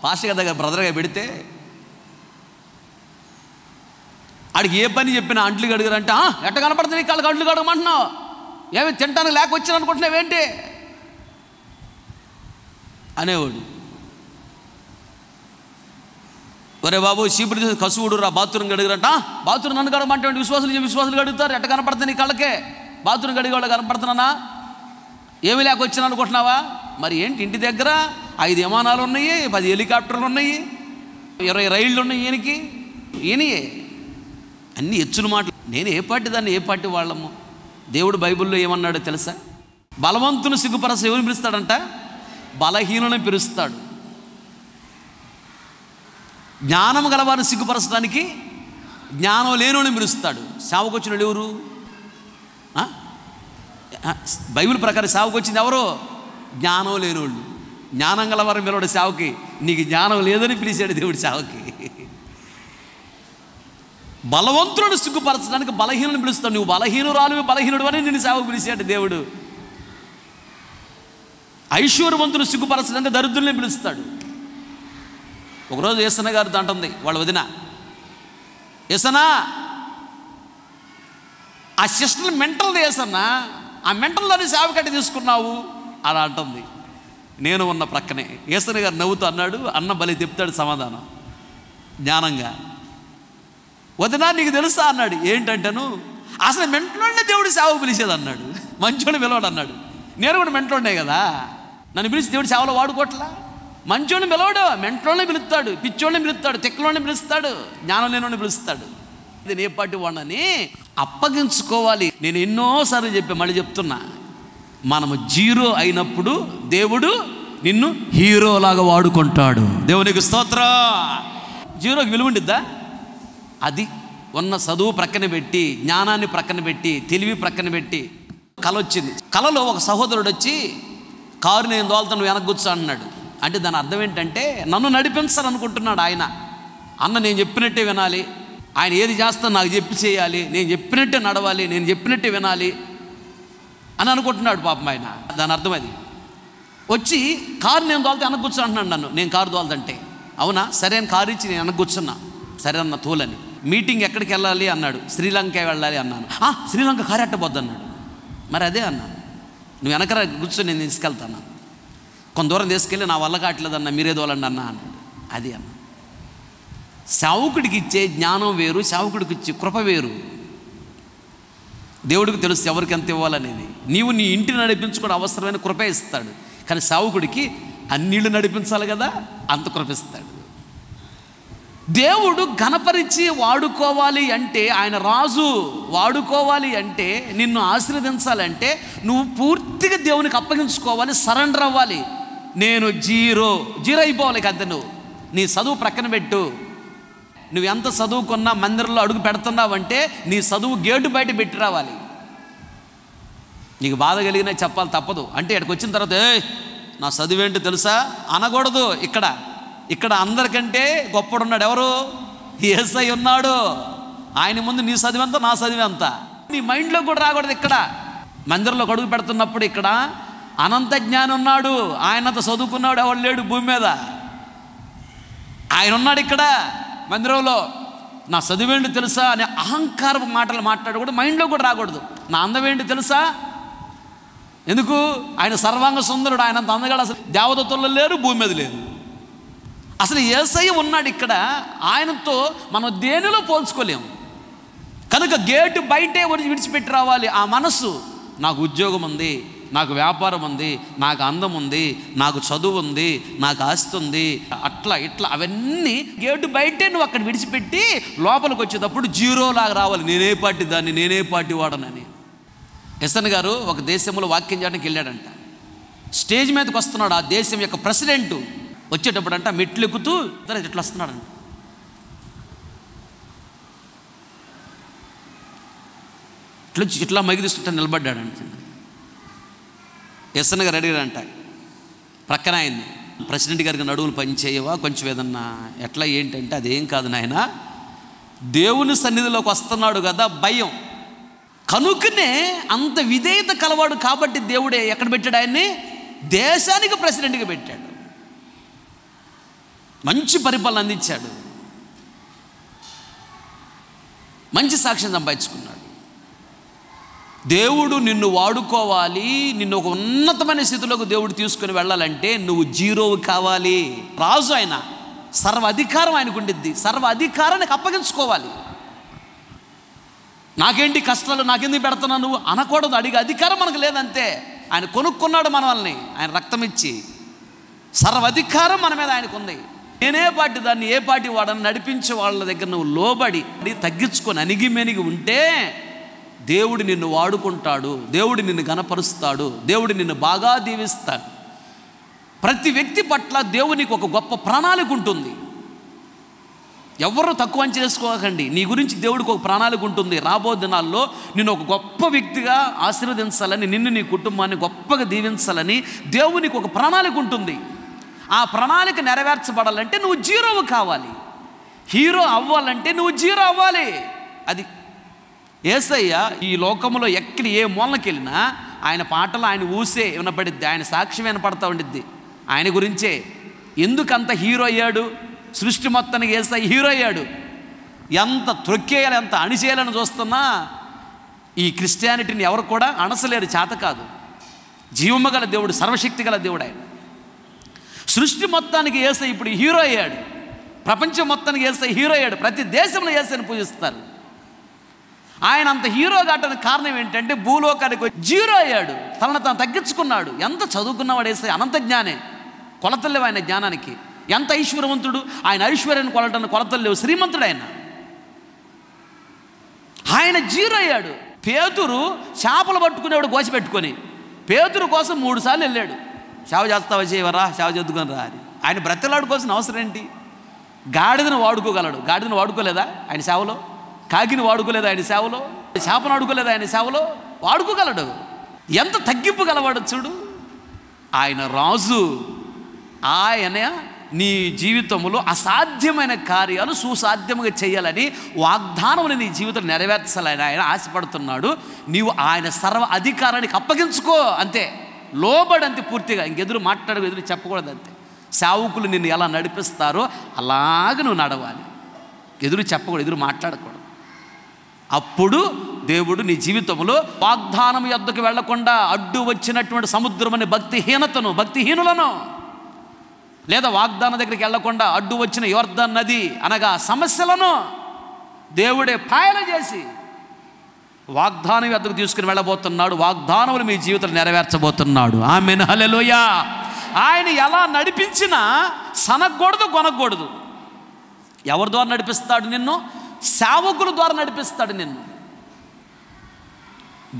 పాస్టర్ గారి దగ్గర బ్రదర్గా పెడితే ఆడికి ఏ పని చెప్పినా అంట్లు కడుగురంటే, ఎట్ట కనపడుతుంది నీ కాళ్ళకి అంట్లు కడగమంటున్నావు, ఏమి తింటానికి లేక వచ్చాను అనుకుంటున్నావేంటి అనేవాడు. ఒరే బాబు చీపురు కసువుడు రా, బాత్రూమ్ కడుగురంట. బాత్రూమ్ నన్ను కడగమంటే విశ్వాసులు కడుగుతారు, ఎట్ట కనపడుతుంది నీ కళ్ళకే, బాత్రూమ్ కడిగే వాళ్ళు కనపడుతున్నానా, ఏమి లేక వచ్చాను అనుకుంటున్నావా? మరి ఏంటి, ఇంటి దగ్గర 5 విమానాలు ఉన్నాయి, 10 హెలికాప్టర్లు ఉన్నాయి, 20 రైళ్ళు ఉన్నాయి, ఈయనయే అన్ని ఎచ్చుల మాటలు. నేను ఏ పార్టీ దాన్ని, ఏ పార్టీ వాళ్ళము? దేవుడు బైబిల్లో ఏమన్నాడో తెలుసా? బలవంతుని సిగ్గుపరచ ఎవరిని పిలుస్తాడంట? బలహీనులను పిలుస్తాడు. జ్ఞానం గలవారిని సిగ్గుపరచడానికి జ్ఞానం లేనోని పిలుస్తాడు. సేవకు వచ్చిన వాళ్ళు ఎవరు? బైబిల్ ప్రకారం సేవకు వచ్చింది ఎవరు? జ్ఞానం లేనోళ్ళు. జ్ఞానం గలవారిని పిలవడు సేవకి. నీకు జ్ఞానం లేదని పిలిచాడు దేవుడు సేవకి. బలవంతులను సిగ్గుపరచడానికి బలహీనుని పిలుస్తాడు. నువ్వు బలహీనురాలు, బలహీనుడు అని నిన్ను సేవకు పిలిచాడు దేవుడు. ఐశ్వర్యవంతులు సిగ్గుపరచడానికి దరిద్రుల్ని పిలుస్తాడు. ఒకరోజు యేసన్న గారు అంటుంది వాళ్ళ వదిన, యేసన్నా ఆ సిస్టర్ మెంటల్ది యేసన్నా, ఆ మెంటల్లోని సేవ కట్టి తీసుకున్నావు, అలా అంటుంది. నేను ఉన్న ప్రక్కనే యేసయ్య గారు నవ్వుతూ అన్నాడు, అన్న బలి చెప్తాడు సమాధానం జ్ఞానంగా. వదినా నీకు తెలుసా అన్నాడు. ఏంటంటాను, అసలు మెంటలోనే దేవుడు సేవకు పిలిచేది అన్నాడు. మంచోడు పిలవడు అన్నాడు. నేను కూడా మెంటలోనే కదా, నన్ను పిలిచి దేవుడు సేవలో వాడుకోవట్లా. మంచోడిని పిలవడు, మెంటలోనే పిలుస్తాడు, పిచ్చోడిని పిలుస్తాడు, తెక్కలోనే పిలుస్తాడు, జ్ఞానం లేనోడిని పిలుస్తాడు. ఇది ఏ పాటి వాడని అప్పగించుకోవాలి. నేను ఎన్నోసార్లు చెప్పా, మళ్ళీ చెప్తున్నా, మనము జీరో అయినప్పుడు దేవుడు నిన్ను హీరోలాగా వాడుకుంటాడు. దేవునికి స్తోత్రం. జీరోకి విలువ ఉండిద్దా? అది ఉన్న చదువు ప్రక్కన పెట్టి, జ్ఞానాన్ని ప్రక్కన పెట్టి, తెలివి ప్రక్కన పెట్టి కల వచ్చింది. కలలో ఒక సహోదరుడు వచ్చి కారు నేను దోలుతాను నువ్వు వెనక కూర్చో అన్నాడు. అంటే దాని అర్థం ఏంటంటే నన్ను నడిపించాలనుకుంటున్నాడు ఆయన. అన్న నేను చెప్పినట్టే వినాలి, ఆయన ఏది చేస్తా నాకు చెప్పి చేయాలి, నేను చెప్పినట్టే నడవాలి, నేను చెప్పినట్టే వినాలి అని అనుకుంటున్నాడు పాపం ఆయన. దాని అర్థం అది. వచ్చి కారు నేను దోలితే వెనక కూర్చో అంటున్నాడు నన్ను. నేను కారు దోలుతంటే అవునా సరే అని కారు ఇచ్చి నేను వెనక కూర్చున్నా. సరే అన్న తోలని. మీటింగ్ ఎక్కడికి వెళ్ళాలి అన్నాడు. శ్రీలంక వెళ్ళాలి అన్నాను. శ్రీలంక కారు ఎట్టబోద్దు అన్నాడు. మరి అదే అన్నాను, నువ్వు వెనకరా కూర్చొని నేను తీసుకెళ్తాను. కొంత దూరం తీసుకెళ్ళి నా వల్ల కావట్లేదన్నా మీరే దోలండి అన్నా అన్నాడు. అది అన్న సేవకుడికి ఇచ్చే జ్ఞానం వేరు, సేవకుడికి ఇచ్చే కృప వేరు. దేవుడికి తెలుసు ఎవరికి ఎంత ఇవ్వాలనేది. నీవు నీ ఇంటిని నడిపించుకోవడం అవసరమైన కృప ఇస్తాడు, కానీ సేవకుడికి అన్నిళ్ళు నడిపించాలి కదా, అంత కృప ఇస్తాడు. దేవుడు ఘనపరిచి వాడుకోవాలి అంటే, ఆయన రాజు వాడుకోవాలి అంటే, నిన్ను ఆశీర్వదించాలంటే నువ్వు పూర్తిగా దేవునికి అప్పగించుకోవాలి, సరెండర్ అవ్వాలి. నేను జీరో అయిపోవాలి కదా. నువ్వు నీ చదువు ప్రక్కన పెట్టు. నువ్వు ఎంత చదువుకున్నా మందిరంలో అడుగు పెడుతున్నావంటే నీ చదువు గేటు బయట పెట్టి రావాలి. నీకు బాధ కలిగినా చెప్పాలి, తప్పదు. అంటే ఇక్కడికి వచ్చిన తర్వాత నా చదువేంటో తెలుసా అనకూడదు. ఇక్కడ అందరికంటే గొప్పడున్నాడు ఎవరు? యేసయ్య ఉన్నాడు. ఆయన ముందు నీ చదివెంత నా చదివెంత నీ మైండ్లో కూడా రాకూడదు. ఇక్కడ మందిరంలో అడుగు పెడుతున్నప్పుడు ఇక్కడ అనంత జ్ఞానం ఉన్నాడు, ఆయనంత చదువుకున్నాడు ఎవడు లేడు భూమి మీద. ఆయన ఉన్నాడు ఇక్కడ మందిరంలో. నా చదివేంటి తెలుసా అనే అహంకారపు మాటలు మాట్లాడకూడదు, మైండ్లో కూడా రాకూడదు. నా అందం ఏంటి తెలుసా, ఎందుకు? ఆయన సర్వాంగ సుందరుడు, ఆయన అంత అందగాడు అసలు దేవదత్తుల్లో లేరు, భూమి మీద లేరు. అసలు యేసయ్య ఉన్నాడు ఇక్కడ. ఆయనతో మనం దేనిలో పోల్చుకోలేము. కనుక గేటు బయటే విడిచిపెట్టి రావాలి ఆ మనస్సు. నాకు ఉద్యోగం ఉంది, నాకు వ్యాపారం ఉంది, నాకు అందం ఉంది, నాకు చదువు ఉంది, నాకు ఆస్తి ఉంది, అట్లా ఇట్లా అవన్నీ గేటు బయటే నువ్వు అక్కడ విడిచిపెట్టి లోపలికి వచ్చేటప్పుడు జీరోలాగా రావాలి. నేనే పార్టీ దాన్ని, నేనే పార్టీ వాడనని. ఎస్ఎన్ గారు ఒక దేశంలో వాక్యం చేయడానికి వెళ్ళాడంట. స్టేజ్ మీదకి వస్తున్నాడు ఆ దేశం యొక్క ప్రెసిడెంట్. వచ్చేటప్పుడు అంట మెట్లు ఎక్కుతూ ఇట్లా వస్తున్నాడంట. ఇట్లా మైకి తీసుకుంటా నిలబడ్డాడంట. ఎస్ఎన్ గారు అడిగారంట ప్రక్కన ఆయన్ని, ప్రెసిడెంట్ గారికి నడువులు పని చేయవా కొంచెం ఏదన్నా ఎట్లా ఏంటంటే, అదేం కాదు నాయన, దేవుని సన్నిధిలోకి వస్తున్నాడు కదా భయం. కనుకనే అంత విధేయత కలవాడు కాబట్టి దేవుడే ఎక్కడ పెట్టాడు ఆయన్ని? దేశానికి ప్రెసిడెంట్గా పెట్టాడు. మంచి పరిపాలన అందించాడు, మంచి సాక్ష్యం సంపాదించుకున్నాడు. దేవుడు నిన్ను వాడుకోవాలి, నిన్ను ఒక ఉన్నతమైన స్థితిలోకి దేవుడు తీసుకుని వెళ్ళాలంటే నువ్వు జీరో కావాలి. రాజు ఆయన, సర్వ అధికారం ఆయనకు ఉండిద్ది. సర్వ అధికారానికి అప్పగించుకోవాలి. నాకేంటి కష్టాలు, నాకెందుకు పెడుతున్నావు నువ్వు అనకూడదు. అడిగే అధికారం మనకు లేదంతే. ఆయన కొనుక్కున్నాడు మనల్ని, ఆయన రక్తం ఇచ్చి. సర్వ అధికారం మన మీద ఆయనకు ఉంది. నేనే పార్టీ దాన్ని, ఏ పార్టీ వాడని నడిపించే వాళ్ళ దగ్గర నువ్వు లోబడి తగ్గించుకొని అణిగిమెనిగి ఉంటే దేవుడు నిన్ను వాడుకుంటాడు, దేవుడు నిన్ను ఘనపరుస్తాడు, దేవుడు నిన్ను బాగా దీవిస్తాడు. ప్రతి వ్యక్తి పట్ల దేవునికి ఒక గొప్ప ప్రణాళిక ఉంటుంది. ఎవరు తక్కువ అంచనా చేసుకోకండి. నీ గురించి దేవుడికి ఒక ప్రణాళిక ఉంటుంది. రాబో దినాల్లో నిన్ను ఒక గొప్ప వ్యక్తిగా ఆశీర్వదించాలని, నిన్ను నీ కుటుంబాన్ని గొప్పగా దీవించాలని దేవునికి ఒక ప్రణాళిక ఉంటుంది. ఆ ప్రణాళిక నెరవేర్చబడాలంటే నువ్వు జీరో కావాలి. హీరో అవ్వాలంటే నువ్వు జీరో అవ్వాలి. అది యేసయ్య ఈ లోకంలో ఎక్కడ ఏ మూలకి వెళ్ళినా ఆయన పాటలు ఆయన ఊసే వినపడిద్ది, ఆయన సాక్ష్యం వినపడతా ఉండిద్ది ఆయన గురించే. ఎందుకంత హీరో అయ్యాడు? సృష్టి మొత్తానికి యేసయ్య హీరో అయ్యాడు. ఎంత త్రొక్కేయాలి, ఎంత అణిచేయాలని చూస్తున్నా ఈ క్రిస్టియానిటీని ఎవరు కూడా అణసలేరు, చేత కాదు. జీవము గల దేవుడు, సర్వశక్తి గల దేవుడు ఆయన. సృష్టి మొత్తానికి యేసయ్య ఇప్పుడు హీరో అయ్యాడు. ప్రపంచం మొత్తానికి యేసయ్య హీరో అయ్యాడు. ప్రతి దేశంలో యేసయ్యను పూజిస్తారు. ఆయన అంత హీరో కావడానికి కారణం ఏంటంటే భూలోకానికి జీరో అయ్యాడు, తనను తాను తగ్గించుకున్నాడు. ఎంత చదువుకున్నవాడు యేసయ్య, అనంత జ్ఞానే, కొలతలు లేవు ఆయన జ్ఞానానికి. ఎంత ఐశ్వర్యవంతుడు, ఆయన ఐశ్వర్యాన్ని కొలటానికి కొలతలు లేవు, శ్రీమంతుడు ఆయన. ఆయన జీరో అయ్యాడు. పేతురు చేపలు పట్టుకునేవాడు గోసి పెట్టుకొని, పేతురు కోసం 3 సార్లు వెళ్ళాడు. సేవ చేస్తావా, చేయవరా, సేవ చేద్దుకొని రా అని. ఆయన బ్రతిలాడు కోసం అవసరం ఏంటి? గాడిదను వాడుకోగలడు, గాడిదను వాడుకోలేదా ఆయన సేవలో? కాకిని వాడుకోలేదా ఆయన సేవలో? చేపను వాడుకోలేదా ఆయన సేవలో? వాడుకోగలడు. ఎంత తగ్గింపు గలవాడు చూడు. ఆయన రాజు. ఆయన నీ జీవితంలో అసాధ్యమైన కార్యాలు సుసాధ్యముగా చేయాలని వాగ్దానములు నీ జీవితంలో నెరవేర్చాలని ఆయన ఆశపడుతున్నాడు. నీవు ఆయన సర్వ అధికారానికి అప్పగించుకో, అంతే. లోబడంతే పూర్తిగా. ఇంకెదురు మాట్లాడకు, ఎదురు చెప్పకూడదు, అంతే. సేవకులు నిన్ను ఎలా నడిపిస్తారో అలాగ నువ్వు నడవాలి. ఎదురు చెప్పకూడదు, ఎదురు మాట్లాడకూడదు. అప్పుడు దేవుడు నీ జీవితంలో వాగ్దానం యొద్దకు వెళ్లకుండా అడ్డు వచ్చినటువంటి సముద్రం అనే భక్తిహీనులను, లేదా వాగ్దానం దగ్గరికి వెళ్లకుండా అడ్డు వచ్చిన యోర్దాన్ నది అనగా సమస్యలను దేవుడే పాయలు చేసి వాగ్దానం యొద్దకు తీసుకుని వెళ్ళబోతున్నాడు. వాగ్దానములు మీ జీవితంలో నెరవేర్చబోతున్నాడు. ఆమేన్, హల్లెలూయా. ఆయన ఎలా నడిపించినా సనగకూడదు, కొనకూడదు. ఎవరి ద్వారా నడిపిస్తాడు నిన్ను? సేవకుల ద్వారా నడిపిస్తాడు నిన్ను.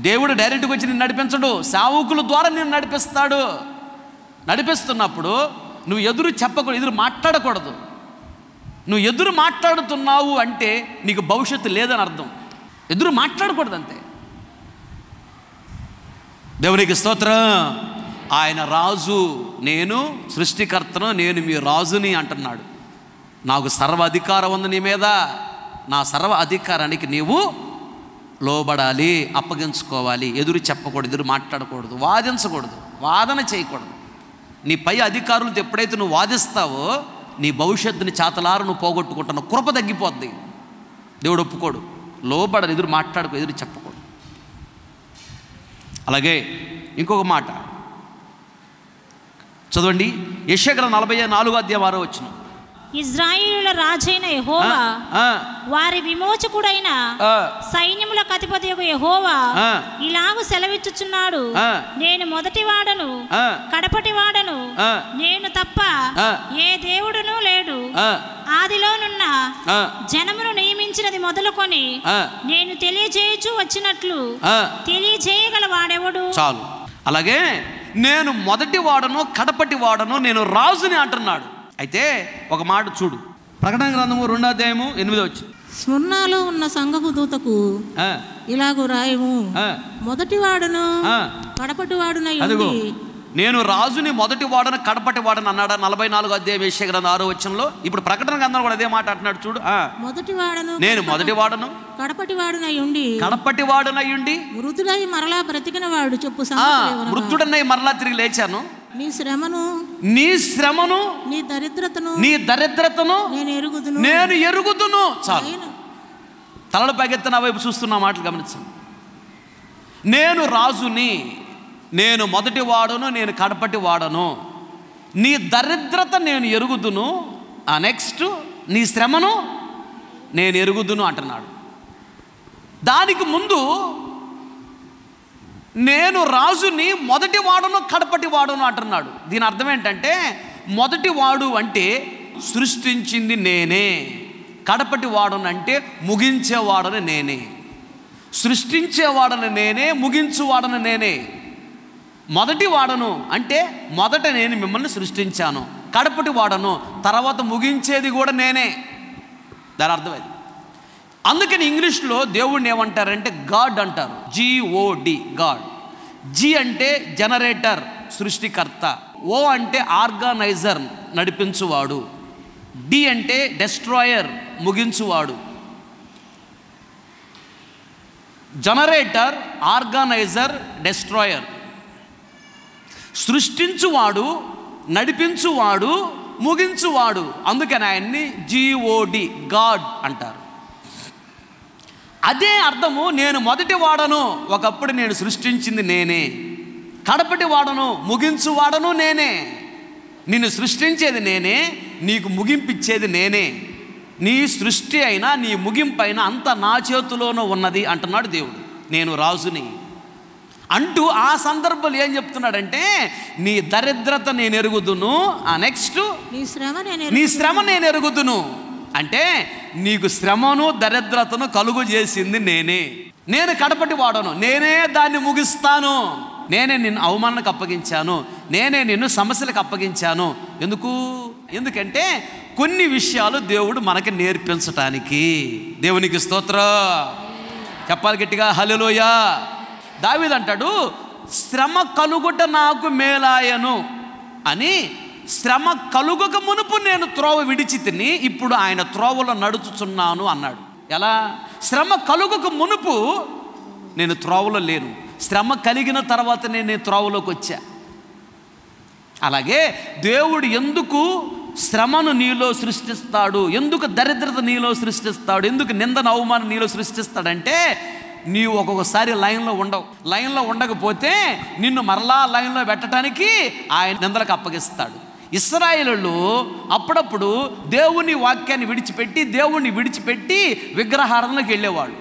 దేవుడు డైరెక్ట్గా వచ్చి నిన్ను నడిపించడు, సేవకుల ద్వారా నిన్ను నడిపిస్తాడు. నడిపిస్తున్నప్పుడు నువ్వు ఎదురు చెప్పకూడదు, ఎదురు మాట్లాడకూడదు. నువ్వు ఎదురు మాట్లాడుతున్నావు అంటే నీకు భవిష్యత్తు లేదని అర్థం. ఎదురు మాట్లాడకూడదు, అంతే. దేవునికి స్తోత్రం. ఆయన రాజు, నేను సృష్టికర్తను, నేను మీ రాజుని అంటున్నాడు. నాకు సర్వ అధికారం ఉంది నీ మీద. నా సర్వ అధికారానికి నీవు లోబడాలి, అప్పగించుకోవాలి. ఎదురు చెప్పకూడదు, ఎదురు మాట్లాడకూడదు, వాదించకూడదు, వాదన చేయకూడదు. నీ పై అధికారులతో ఎప్పుడైతే నువ్వు వాదిస్తావో నీ భవిష్యత్తుని చాతలారు నువ్వు పోగొట్టుకుంటున్నావు. కృప తగ్గిపోద్ది. దేవుడు ఒప్పుకోడు. లోబడాలి, ఎదురు మాట్లాడుకో, ఎదురు చెప్పకూడదు. అలాగే ఇంకొక మాట చదవండి. యెషయా గ్రంథం 44:6 ఇశ్రాయేలుల రాజైన యెహోవా, వారి విమోచకుడైన సైన్యములకు అధిపతియగు యెహోవా ఇలాగు సెలవిచ్చుచున్నాడు, నేను మొదటి వాడను, కడపటి వాడను, నేను తప్ప ఏ దేవుడును లేడు. ఆదిలోనున్న జనమును నియమించినది మొదలుకొని నేను తెలియజేయచూ వచ్చినట్లు తెలియజేయగల వాడెవడు? చాలు. అలాగే నేను మొదటి వాడను, కడపటి వాడను, నేను రాజుని అంటున్నాడు. అయితే ఒక మాట చూడు, ప్రకటన గ్రంథము 2:8 స్మరణలో ఉన్న సంఘపు దూతకు ఇలాగూ రాయము, మొదటి వాడును కడపటి వాడునై ఉండి. నేను రాజుని, మొదటి వాడను, కడపటి వాడను అన్నాడా 44 యెషయా గ్రంథం 6 ఇప్పుడు ప్రకటన గ్రంథం కూడా అదే మాట అంటున్నాడు చూడు. మొదటి వాడను, నేను మొదటి వాడను, కడపటి వాడునై ఉండి, కడపటి వాడునై ఉండి, మృతుడై మరలా బ్రతికిన వాడు చెప్పు. మృతుడనై మరలా తిరిగి లేచాను. నీ శ్రమను, నీ దరిద్రతను నేను ఎరుగుదును. చాలు. తలలు పైకెత్తి నా వైపు చూస్తున్న మాటలు గమనించండి. నేను రాజుని, నేను మొదటి వాడను, నేను కడపటి వాడను, నీ దరిద్రత నేను ఎరుగుదును, నెక్స్ట్ నీ శ్రమను నేను ఎరుగుదును అంటున్నాడు. దానికి ముందు నేను రాజుని, మొదటి వాడును, కడపటి వాడును అంటున్నాడు. దీని అర్థం ఏంటంటే మొదటి వాడు అంటే సృష్టించింది నేనే, కడపటి వాడును అంటే ముగించేవాడని నేనే. సృష్టించేవాడని నేనే, ముగించువాడని నేనే. మొదటి వాడను అంటే మొదట నేను మిమ్మల్ని సృష్టించాను, కడపటి వాడను తర్వాత ముగించేది కూడా నేనే. దాని అర్థమైంది. అందుకని ఇంగ్లీష్లో దేవుడిని ఏమంటారంటే గాడ్ అంటారు, GOD, గాడ్. జి అంటే జనరేటర్, సృష్టికర్త. ఓ అంటే ఆర్గనైజర్, నడిపించువాడు. డి అంటే డెస్ట్రాయర్, ముగించువాడు. Generator, organizer, destroyer. సృష్టించువాడు, నడిపించువాడు, ముగించువాడు. అందుకని ఆయన్ని GOD, గాడ్ అంటారు. అదే అర్థము నేను మొదటి వాడను, ఒకప్పుడు నేను సృష్టించింది నేనే, కడపటి వాడను, ముగించు వాడను నేనే. నిన్ను సృష్టించేది నేనే, నీకు ముగింపిచ్చేది నేనే. నీ సృష్టి అయినా నీ ముగింపు అయినా అంత నా చేతిలోనూ ఉన్నది అంటున్నాడు దేవుడు. నేను రాజుని అంటూ ఆ సందర్భంలో ఏం చెప్తున్నాడంటే, నీ దరిద్రత నేను ఎరుగుదును, నెక్స్ట్ నీ శ్రమ నేను ఎరుగుదును. అంటే నీకు శ్రమను దరిద్రతను కలుగు చేసింది నేనే. నేను కడపటి వాడను, నేనే దాన్ని ముగిస్తాను. నేనే నిన్ను అవమానానికి అప్పగించాను, నేనే నిన్ను సమస్యలకు అప్పగించాను. ఎందుకంటే కొన్ని విషయాలు దేవుడు మనకి నేర్పించటానికి. దేవునికి స్తోత్రం చెప్పాలి గట్టిగా, హల్లెలూయా. దావీదు అంటాడు, శ్రమ కలుగుట నాకు మేలాయను అని. శ్రమ కలుగక మునుపు నేను త్రోవ విడిచి తిని ఇప్పుడు ఆయన త్రోవలో నడుచుచున్నాను అన్నాడు. ఎలా? శ్రమ కలుగక మునుపు నేను త్రోవలో లేను, శ్రమ కలిగిన తర్వాత నేను త్రోవలోకి వచ్చా. అలాగే దేవుడు ఎందుకు శ్రమను నీలో సృష్టిస్తాడు, ఎందుకు దరిద్రత నీలో సృష్టిస్తాడు, ఎందుకు నిందన అవమానం నీలో సృష్టిస్తాడంటే, నీవు ఒక్కొక్కసారి లైన్లో ఉండవు. లైన్లో ఉండకపోతే నిన్ను మరలా లైన్లో పెట్టడానికి ఆయన నిందలకు అప్పగిస్తాడు. ఇశ్రాయేలు అప్పుడప్పుడు దేవుని వాక్యాన్ని విడిచిపెట్టి విగ్రహారాధనకు వెళ్ళేవాడు.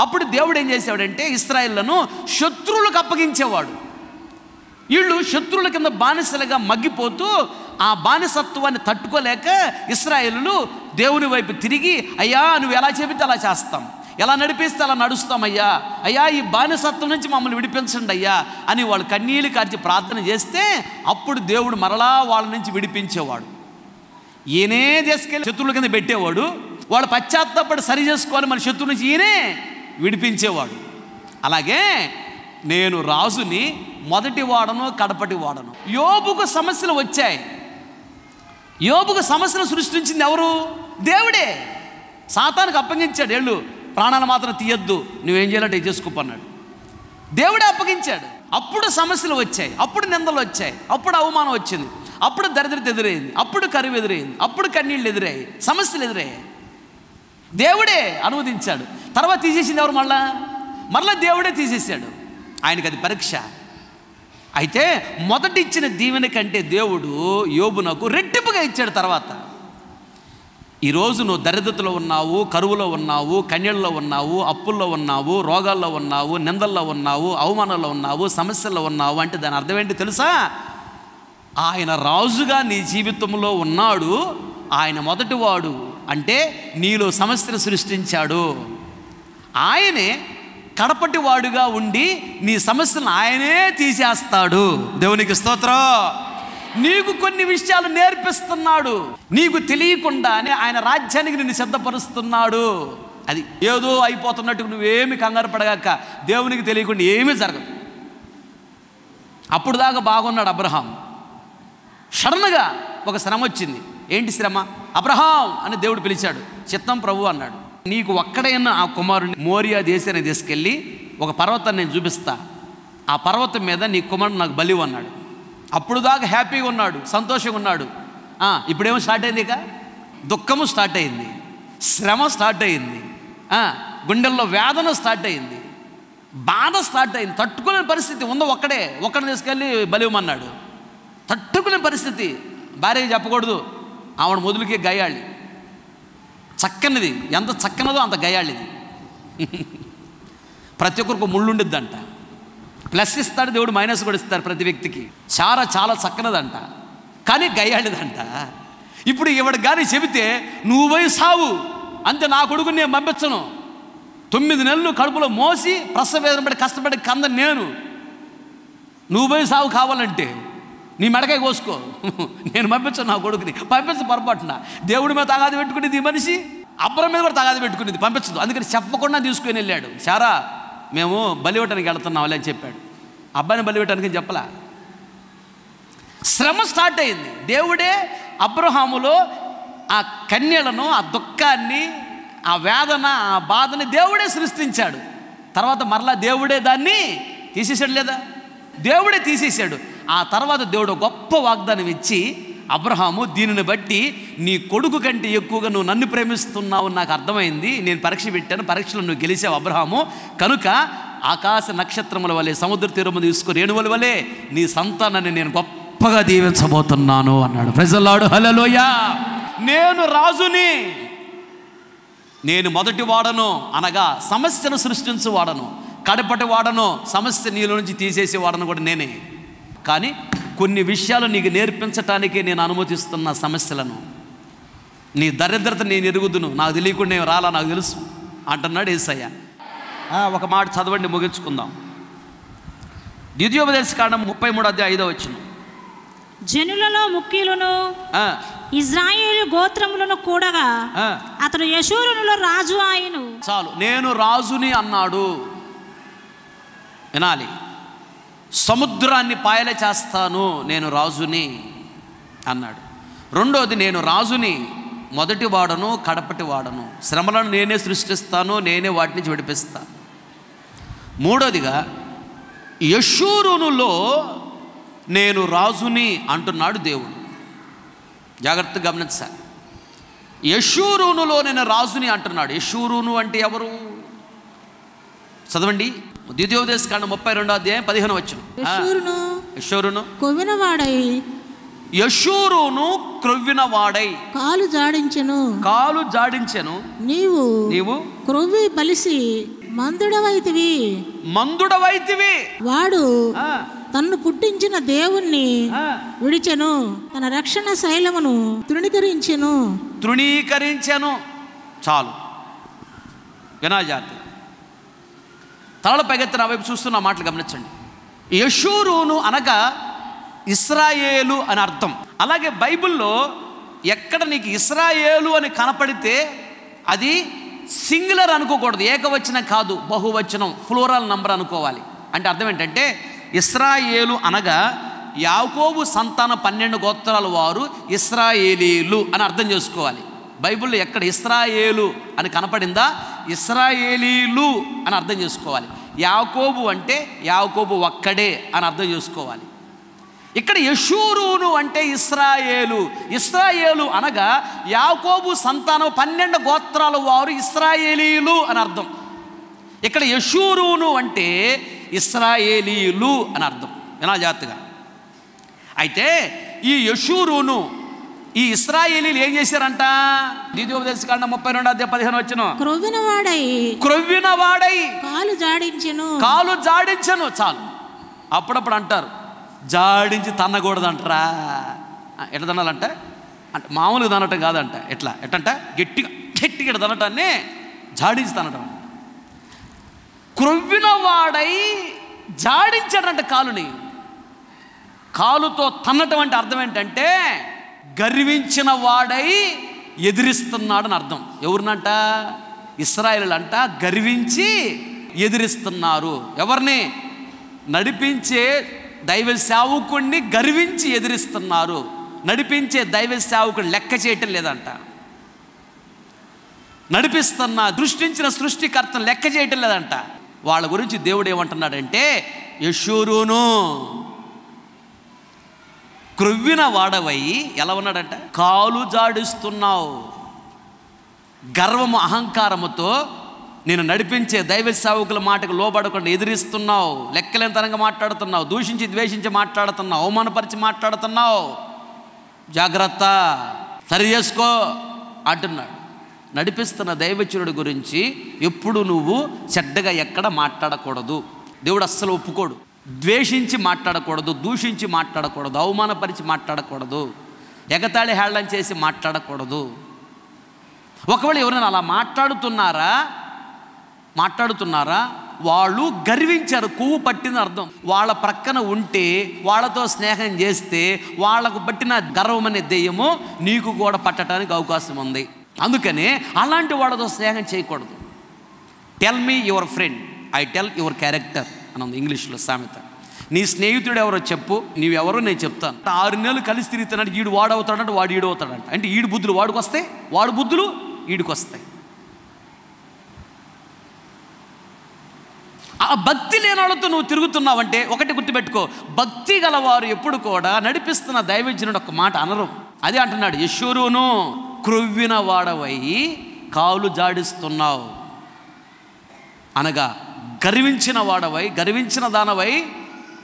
అప్పుడు దేవుడు ఏం చేసేవాడంటే ఇశ్రాయేలును శత్రువులకు అప్పగించేవాడు. వీళ్ళు శత్రువుల కింద బానిసలుగా మగ్గిపోతూ ఆ బానిసత్వాన్ని తట్టుకోలేక ఇశ్రాయేలు దేవుని వైపు తిరిగి, అయ్యా నువ్వు ఎలా చెబితే అలా చేస్తాం, ఎలా నడిపిస్తే అలా నడుస్తామయ్యా, అయ్యా ఈ బానిసత్వం నుంచి మమ్మల్ని విడిపించండి అయ్యా అని వాళ్ళు కన్నీళ్ళు కార్చి ప్రార్థన చేస్తే అప్పుడు దేవుడు మరలా వాళ్ళ నుంచి విడిపించేవాడు. ఈయనే తీసుకెళ్ళి శత్రువుల కింద పెట్టేవాడు. వాళ్ళు పశ్చాత్తాపడి సరి చేసుకోవాలి, మన శత్రువు నుంచి ఈయనే విడిపించేవాడు. అలాగే నేను రాజుని, మొదటి వాడను, కడపటి వాడను. యోబుకు సమస్యలు వచ్చాయి. యోబుకు సమస్యలు సృష్టించింది ఎవరు? దేవుడే. సాతానుకు అప్పగించాడు, వెళ్ళు ప్రాణాలు మాత్రం తీయొద్దు, నువ్వేం చేయాలంటే చేసుకోపన్నాడు. దేవుడే అప్పగించాడు. అప్పుడు సమస్యలు వచ్చాయి, అప్పుడు నిందలు వచ్చాయి, అప్పుడు అవమానం వచ్చింది, అప్పుడు దరిద్రత ఎదురైంది, అప్పుడు కరువు ఎదురైంది, అప్పుడు కన్నీళ్ళు ఎదురయ్యాయి, సమస్యలు ఎదురయ్యాయి. దేవుడే అనువదించాడు. తర్వాత తీసేసింది ఎవరు? మరలా దేవుడే తీసేసాడు. ఆయనకి అది పరీక్ష. అయితే మొదటి ఇచ్చిన దీవెన కంటే దేవుడు యోబునకు రెట్టింపుగా ఇచ్చాడు. తర్వాత ఈరోజు నువ్వు దరిద్రతలో ఉన్నావు, కరువులో ఉన్నావు, కన్యల్లో ఉన్నావు, అప్పుల్లో ఉన్నావు, రోగాల్లో ఉన్నావు, నిందల్లో ఉన్నావు, అవమానాల్లో ఉన్నావు, సమస్యల్లో ఉన్నావు అంటే దాని అర్థం ఏంటి తెలుసా? ఆయన రాజుగా నీ జీవితంలో ఉన్నాడు. ఆయన మొదటివాడు అంటే నీలో సమస్యను సృష్టించాడు. ఆయనే కడపటి వాడుగా ఉండి నీ సమస్యలను ఆయనే తీసేస్తాడు. దేవునికి స్తోత్రం. నీకు కొన్ని విషయాలు నేర్పిస్తున్నాడు, నీకు తెలియకుండానే ఆయన రాజ్యానికి నిన్ను సిద్ధపరుస్తున్నాడు. అది ఏదో అయిపోతున్నట్టు నువ్వేమి కంగారు పడగాక, దేవునికి తెలియకుండా ఏమీ జరగదు. అప్పుడు దాకా బాగున్నాడు అబ్రహాం. సడన్గా ఒక శ్రమ వచ్చింది. ఏంటి శ్రమ? అబ్రహాం అని దేవుడు పిలిచాడు. చిత్తం ప్రభు అన్నాడు, నీకు ఒక్కడైనా ఆ కుమారుని మోరియా దేశాన్ని తీసుకెళ్ళి ఒక పర్వతాన్ని నేను చూపిస్తా, ఆ పర్వతం మీద నీ కుమారుడు నాకు బలి అన్నాడు. అప్పుడు దాకా హ్యాపీగా ఉన్నాడు, సంతోషంగా ఉన్నాడు. ఇప్పుడేమో స్టార్ట్ అయింది, ఇక దుఃఖము స్టార్ట్ అయింది, శ్రమ స్టార్ట్ అయింది, గుండెల్లో వేదన స్టార్ట్ అయింది, బాధ స్టార్ట్ అయింది. తట్టుకునే పరిస్థితి ఉందో ఒక్కడిని తీసుకెళ్ళి బలివమన్నాడు. తట్టుకునే పరిస్థితి. భార్యకి చెప్పకూడదు, ఆవిడ మొదలుకే గయ్యాళి. చక్కనిది, ఎంత చక్కనదో అంత గయ్యాళిది. ప్రతి ఒక్కరికి ముళ్ళు ఉండిద్దంట. ప్లస్ ఇస్తాడు దేవుడు, మైనస్ కూడా ఇస్తాడు ప్రతి వ్యక్తికి. చాలా చక్కనదంట, కానీ గయ్యాళిదంట. ఇప్పుడు ఇవిడ కానీ చెబితే నువ్వు పోయి సావు అంతే, నా కొడుకుని నేను పంపించను, 9 నెలలు కడుపులో మోసి ప్రసవేదన పడి కష్టపడి కంద నేను, నువ్వు పోయి సావు కావాలంటే నీ మెడకాయ కోసుకో, నేను పంపించను నా కొడుకుని. పంపించ పొరపాటున దేవుడి మీద తగాది పెట్టుకునేది ఈ మనిషి, అబ్రహం మీద కూడా తగాది పెట్టుకునేది, పంపించదు. అందుకని చెప్పకుండా తీసుకుని వెళ్ళాడు. సారా మేము బలి ఇవ్వటానికి వెళ్తున్నాంలే అని చెప్పాడు. అబ్బాయిని బలి ఇవ్వటానికి చెప్పలా. శ్రమ స్టార్ట్ అయింది. దేవుడే అబ్రహాములో ఆ కన్యలను, ఆ దుఃఖాన్ని, ఆ వేదన, ఆ బాధని దేవుడే సృష్టించాడు. తర్వాత మరలా దేవుడే దాన్ని తీసేసాడు లేదా? దేవుడే తీసేశాడు. ఆ తర్వాత దేవుడు గొప్ప వాగ్దానం ఇచ్చి, అబ్రహాము దీనిని బట్టి నీ కొడుకు కంటే ఎక్కువగా నువ్వు నన్ను ప్రేమిస్తున్నావు నాకు అర్థమైంది, నేను పరీక్ష పెట్టాను, పరీక్షలో నువ్వు గెలిచావు అబ్రహాము, కనుక ఆకాశ నక్షత్రముల వలె, సముద్ర తీరము తీసుకుని రేణువుల వలె నీ సంతానాన్ని నేను గొప్పగా దీవించబోతున్నాను అన్నాడు. ప్రైజ్ ది లార్డ్, హల్లెలూయా. నేను రాజుని, నేను మొదటి వాడను, అనగా సమస్యను సృష్టించు వాడను, కడపటి వాడను, సమస్య నీలో నుంచి తీసేసే వాడను కూడా నేనే. కానీ కొన్ని విషయాలు నీకు నేర్పించటానికే నేను అనుమతిస్తున్న సమస్యలను. నీ దరిద్రత నేను ఎరుగుదును, నాకు తెలియకుండా నేను రాలా, నాకు తెలుసు అంటున్నాడు యేసయ్య. ఒక మాట చదవండి, ముగించుకుందాం. ద్వితీయోపదేశకాండం 33:5 జనులలో ముఖ్యులను ఇశ్రాయేలు గోత్రములను కూడగా అతడు యెషూరునులో రాజు ఆయను. చాలు, నేను రాజుని అన్నాడు. వినాలి, సముద్రాన్ని పాయల చేస్తాను, నేను రాజుని అన్నాడు. రెండోది, నేను రాజుని, మొదటి వాడను, కడపటి వాడను, శ్రమలను నేనే సృష్టిస్తాను, నేనే వాటి నుంచి విడిపిస్తా. మూడోదిగా, యెషూరునులో నేను రాజుని అంటున్నాడు దేవుడు. జాగ్రత్తగా గమనించాలి. యెషూరునులో నేను రాజుని అంటున్నాడు. యెషూరును అంటే ఎవరు? చదవండి, ద్వితీయోపదేశకాండం 32:15. యెషూరును కొవ్వినవాడై, యెషూరును క్రొవ్వినవాడై కాలు జాడించెను. నీవు క్రొవ్వి బలిసి మందుడవైతివి. వాడు తన్ను పుట్టించిన దేవుణ్ణి విడిచెను, తన రక్షణ శైలమును తృణీకరించెను. చాలు, వినాజాతి తలల పైకెత్తి నా వైపు చూస్తున్న మాటలు గమనించండి. యెషూరును అనగా ఇశ్రాయేలు అని అర్థం. అలాగే బైబిల్లో ఎక్కడ నీకు ఇశ్రాయేలు అని కనపడితే అది సింగులర్ అనుకోకూడదు, ఏకవచనం కాదు, బహువచనం, ఫ్లోరల్ నంబర్ అనుకోవాలి. అంటే అర్థం ఏంటంటే, ఇశ్రాయేలు అనగా యాకోబు సంతానం 12 గోత్రాల వారు ఇశ్రాయేలీలు అని అర్థం చేసుకోవాలి. బైబిల్లో ఎక్కడ ఇశ్రాయేలు అని కనపడిందా, ఇశ్రాయేలీలు అని అర్థం చేసుకోవాలి. యాకోబు అంటే యాకోబు ఒక్కడే అని అర్థం చేసుకోవాలి. ఇక్కడ యెషూరును అంటే ఇశ్రాయేలు అనగా యాకోబు సంతానం 12 గోత్రాల వారు ఇశ్రాయేలీలు అని అర్థం. ఇక్కడ యెషూరును అంటే ఇశ్రాయేలీలు అని అర్థం. వినా జాగ్రత్తగా. అయితే ఈ యెషూరును, ఈ ఇశ్రాయేలీలు ఏం చేశారంట? ద్వితీయోపదేశకాండం 32:15 క్రొవ్వినవాడై కాలు జాడించెను. చాలు, అప్పుడప్పుడు అంటారు జాడించి తన్నకూడదు అంటారా. ఎట్లా తనాలంటే, అంటే మామూలుగా తనటం కాదంట. ఎట్లంట గట్టిగా తనటాన్ని జాడించి తనటం. క్రొవ్వినవాడై జాడించాడంట కాలుని. కాలుతో తన్నటం అంటే అర్థం ఏంటంటే, గర్వించిన వాడై ఎదిరిస్తున్నాడని అర్థం. ఎవరినంట? ఇశ్రాయేలు అంట గర్వించి ఎదిరిస్తున్నారు. ఎవరిని? నడిపించే దైవ సేవకుడిని గర్వించి ఎదిరిస్తున్నారు. నడిపించే దైవ సేవకుడు లెక్క చేయటం లేదంట. దృష్టించిన సృష్టికర్తను లెక్క చేయటం లేదంట. వాళ్ళ గురించి దేవుడు ఏమంటున్నాడంటే, యెషూరును క్రొవ్విన వాడవై ఎలా ఉన్నాడంట? కాలు జాడిస్తున్నావు, గర్వము అహంకారముతో నేను నడిపించే దైవ సేవకుల మాటకు లోబడకుండా ఎదిరిస్తున్నావు, లెక్కలేనితనంగా మాట్లాడుతున్నావు, దూషించి ద్వేషించి మాట్లాడుతున్నావు, అవమానపరిచి మాట్లాడుతున్నావు, జాగ్రత్త, సరి చేసుకో అంటున్నాడు. నడిపిస్తున్న దైవచనుడి గురించి ఎప్పుడు నువ్వు చెడ్డగా ఎక్కడ మాట్లాడకూడదు. దేవుడు అస్సలు ఒప్పుకోడు. ద్వేషించి మాట్లాడకూడదు, దూషించి మాట్లాడకూడదు, అవమానపరిచి మాట్లాడకూడదు, ఎగతాళి హేళన చేసి మాట్లాడకూడదు. ఒకవేళ ఎవరైనా అలా మాట్లాడుతున్నారా వాళ్ళు గర్వించారు, కొవ్వు పట్టిన అర్థం. వాళ్ళ ప్రక్కన ఉంటే, వాళ్ళతో స్నేహం చేస్తే వాళ్ళకు పట్టిన గర్వం అనే దెయ్యము నీకు కూడా పట్టడానికి అవకాశం ఉంది. అందుకనే అలాంటి వాళ్ళతో స్నేహం చేయకూడదు. Tell me your friend, I tell your character అని ఉంది ఇంగ్లీష్లో సామెత. నీ స్నేహితుడు ఎవరో చెప్పు, నీవెవరో నేను చెప్తాను. 6 నెలలు కలిసి తిరుగుతున్నాడు, ఈడు వాడవుతాడంటే వాడు ఈడవుతాడంట. అంటే ఈడు బుద్ధులు వాడికి వస్తాయి, వాడు బుద్ధులు ఈడికి వస్తాయి. ఆ భక్తి లేని వాళ్ళతో నువ్వు తిరుగుతున్నావంటే ఒకటి గుర్తుపెట్టుకో, భక్తి గలవారు ఎప్పుడు కూడా నడిపిస్తున్న దైవజనుడు ఒక మాట అనరు. అదే అంటున్నాడు, యెషూరును క్రొవ్విన వాడవై కాలు జాడిస్తున్నావు అనగా గర్వించిన వాడవై, గర్వించిన దానవై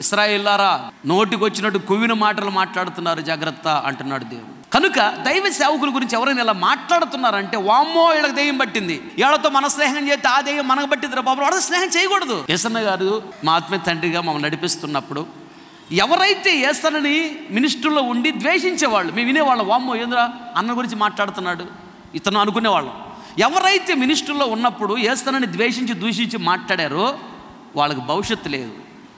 ఇశ్రాయేలులారా నోటికొచ్చినట్టు కువ్విన మాటలు మాట్లాడుతున్నారు, జాగ్రత్త అంటున్నాడు దేవుడు. కనుక దైవ సేవకుల గురించి ఎవరైనా ఇలా మాట్లాడుతున్నారంటే వామ్మో వీళ్ళకి దెయ్యం పట్టింది, వీళ్ళతో మన స్నేహం చేస్తే ఆ దెయ్యం మనకు పట్టింది బాబు, వాళ్ళతో స్నేహం చేయకూడదు. యేసన్న గారు మా ఆత్మీయ తండ్రిగా మమ్మల్ని నడిపిస్తున్నప్పుడు ఎవరైతే యేసన్నని మినిస్ట్రీలో ఉండి ద్వేషించేవాళ్ళు, మేము వినేవాళ్ళం, వామ్మో ఏంద్రా అన్న గురించి మాట్లాడుతున్నాడు ఇతను అనుకునేవాళ్ళం. ఎవరైతే మినిస్ట్రీలో ఉన్నప్పుడు యేసన్నని ద్వేషించి దూషించి మాట్లాడారో వాళ్ళకి భవిష్యత్తు లేదు.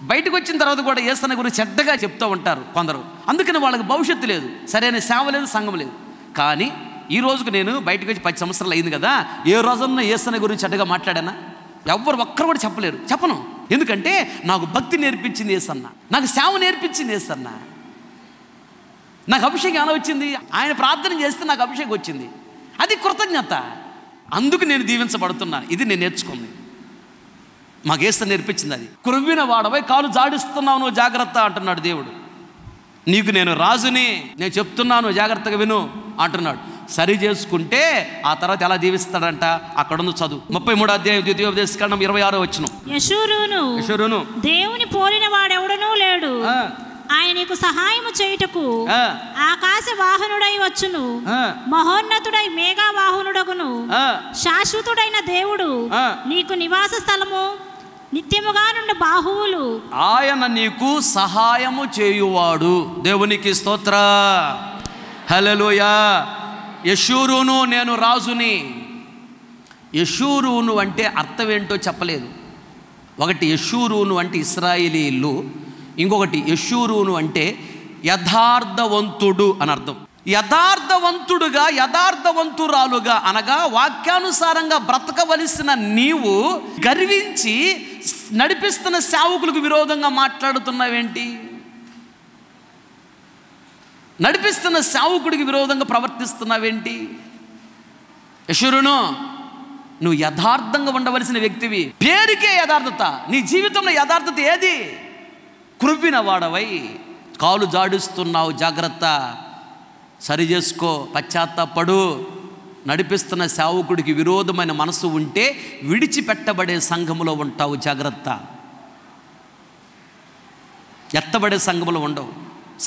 బయటకు వచ్చిన తర్వాత కూడా యేసన్న గురించి చెడ్డగా చెప్తూ ఉంటారు కొందరు, అందుకని వాళ్ళకి భవిష్యత్తు లేదు, సరైన సేవ లేదు, సంఘం లేదు. కానీ ఈ రోజుకు నేను బయటకు వచ్చి 10 సంవత్సరాలు అయింది కదా, ఏ రోజున యేసన్న గురించి చెడ్డగా మాట్లాడానా? ఎవ్వరు ఒక్కరు కూడా చెప్పలేరు, చెప్పను. ఎందుకంటే నాకు భక్తి నేర్పించింది యేసన్న, నాకు సేవ నేర్పించింది యేసన్న, నాకు అభిషేకం ఎలా వచ్చింది? ఆయన ప్రార్థన చేస్తే నాకు అభిషేకం వచ్చింది, అది కృతజ్ఞత. అందుకు నేను దీవించబడుతున్నాను. ఇది నేను నేర్చుకుంది, మాకు యేసన్న నేర్పించింది. అది క్రొవ్విన వాడవై కాలు జాడిస్తున్నావు నువ్వు, జాగ్రత్త అంటున్నాడు దేవుడు. నీకు నేను రాజుని, నేను చెప్తున్నాను జాగ్రత్తగా విను అంటున్నాడు. సరి చేసుకుంటే ఆ తర్వాత ఎలా దీవిస్తాడంట? అక్కడుంది చదువు 33వ అధ్యాయం ద్వితీయోపదేశకాండం 26వ వచనం. యెషూరును దేవుని పోలిన వాడెవడనూ లేడు, ఆయన నీకు సహాయము చేయుటకు ఆకాశ వాహనుడై వచ్చును, మహోన్నతుడై మేఘా వాహనుడగును, శాశ్వతుడైన దేవుడు నీకు నివాస స్థలము, నిత్యముగా నుండి బాహువులు. ఆయన నీకు సహాయము చేయువాడు. దేవునికి స్తోత్ర, హల్లెలూయా. యెషూరును నేను రాజుని. యెషూరును అంటే అర్థం ఏంటో చెప్పలేదు. ఒకటి యెషూరును అంటే ఇశ్రాయేలీయులు, ఇంకొకటి యెషూరును అంటే యథార్థవంతుడు అని అర్థం. యథార్థవంతుడుగా, యథార్థవంతురాలుగా అనగా వాక్యానుసారంగా బ్రతకవలసిన నీవు గర్వించి నడిపిస్తున్న సేవకులకు విరోధంగా మాట్లాడుతున్నావేంటి? నడిపిస్తున్న సేవకుడికి విరోధంగా ప్రవర్తిస్తున్నావేంటి? యెషూరును, నువ్వు యథార్థంగా ఉండవలసిన వ్యక్తివి, పేరుకే యథార్థత. నీ జీవితంలో యథార్థత ఏది? క్రొవ్విన వాడవై కాలు జాడిస్తున్నావు, జాగ్రత్త, సరి చేసుకో, పశ్చాత్తాపడు. నడిపిస్తున్న సేవకుడికి విరోధమైన మనసు ఉంటే విడిచిపెట్టబడే సంఘములో ఉంటావు, జాగ్రత్త. ఎత్తబడే సంఘములో ఉండవు,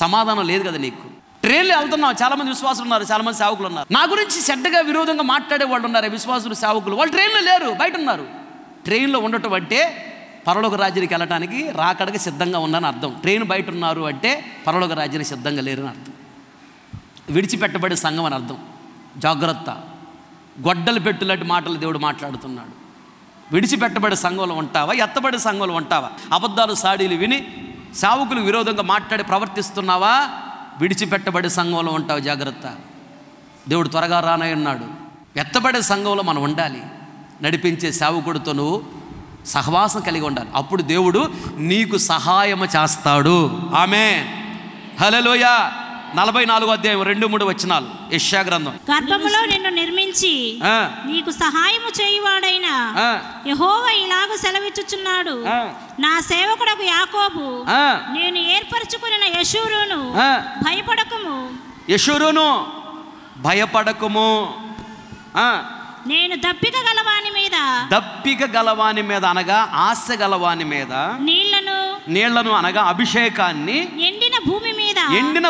సమాధానం లేదు కదా నీకు. ట్రైన్లో వెళ్తున్నావు, చాలామంది విశ్వాసులు ఉన్నారు, చాలామంది సేవకులు ఉన్నారు. నా గురించి చెడ్డగా విరోధంగా మాట్లాడే వాళ్ళు ఉన్నారు, విశ్వాసులు సేవకులు. వాళ్ళు ట్రైన్లో లేరు, బయట ఉన్నారు. ట్రైన్లో ఉండటం అంటే పరలోక రాజ్యానికి వెళ్ళటానికి రాకడకి సిద్ధంగా ఉన్నారని అర్థం. ట్రైన్ బయట ఉన్నారు అంటే పరలోక రాజ్యానికి సిద్ధంగా లేరని అర్థం, విడిచిపెట్టబడే సంఘం అని అర్థం. జాగ్రత్త, గొడ్డలు పెట్టులాంటి మాటలు దేవుడు మాట్లాడుతున్నాడు. విడిచిపెట్టబడే సంఘంలో ఉంటావా, ఎత్తబడే సంఘంలో ఉంటావా? అబద్ధాలు సాడీలు విని సేవకులు విరోధంగా మాట్లాడి ప్రవర్తిస్తున్నావా? విడిచిపెట్టబడే సంఘంలో ఉంటావు, జాగ్రత్త. దేవుడు త్వరగా రానయ్యున్నాడు. ఎత్తబడే సంఘంలో మనం ఉండాలి. నడిపించే సేవకుడితో నువ్వు సహవాసం కలిగి ఉండాలి. అప్పుడు దేవుడు నీకు సహాయము చేస్తాడు. ఆమేన్, హల్లెలూయా. 44వ అధ్యాయం 2-3 వచనాలు యెషయా గ్రంథం. గర్భములో నిన్ను నిర్మించి నీకు సహాయము చేయువాడైన యెహోవా ఇలాగ సెలవిచ్చుచున్నాడు, నా సేవకుడకు యాకోబు నేను ఏర్పరచుకున్న యెషూరును భయపడకుము. యెషూరును భయపడకుము. నేను దప్పిక గలవాని మీద అనగా ఆశ గలవాని మీద, నీళ్లను అనగా అభిషేకాన్ని, ఎండిన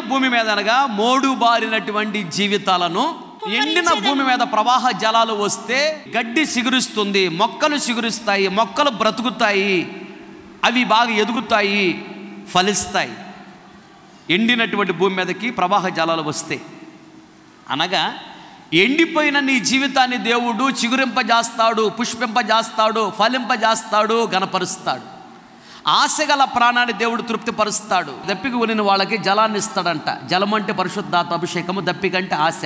భూమి మీద అనగా మోడు బారినటువంటి జీవితాలను. ఎండిన భూమి మీద ప్రవాహ జలాలు వస్తే గడ్డి చిగురుస్తుంది, మొక్కలు చిగురుస్తాయి, మొక్కలు బ్రతుకుతాయి, అవి బాగా ఎదుగుతాయి, ఫలిస్తాయి. ఎండినటువంటి భూమి మీదకి ప్రవాహ జలాలు వస్తాయి అనగా ఎండిపోయిన నీ జీవితాన్ని దేవుడు చిగురింపజేస్తాడు, పుష్పింపజేస్తాడు, ఫలింపజేస్తాడు, గణపరుస్తాడు. ఆశగల ప్రాణాన్ని దేవుడు తృప్తిపరుస్తాడు. దప్పిక కొనిన వాళ్ళకి జలాన్ని ఇస్తాడంట. జలం అంటే పరిశుద్ధాత్మ అభిషేకము, దప్పిక అంటే ఆశ.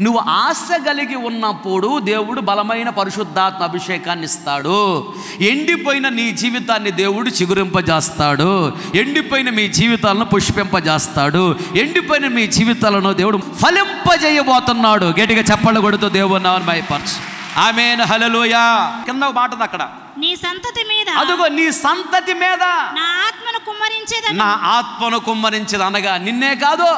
నువ్వు ఆశ కలిగి ఉన్నప్పుడు దేవుడు బలమైన పరిశుద్ధాత్మ అభిషేకాన్ని ఇస్తాడు. ఎండిపోయిన నీ జీవితాన్ని దేవుడు చిగురింపజేస్తాడు. ఎండిపోయిన మీ జీవితాలను పుష్పింపజేస్తాడు. ఎండిపోయిన మీ జీవితాలను దేవుడు ఫలింపజేయబోతున్నాడు. గట్టిగా చప్పట్లు కొడుతూ దేవుని నామమున మహిమపరచు. ఆమేన్, హల్లెలూయా. కింద ఒక మాట ఉంది అక్కడ, నీ సంతతి మీద, అదుగో నీ సంతతి మీద నా ఆత్మను కుమ్మరించేది అనగా నిన్నే కాదు,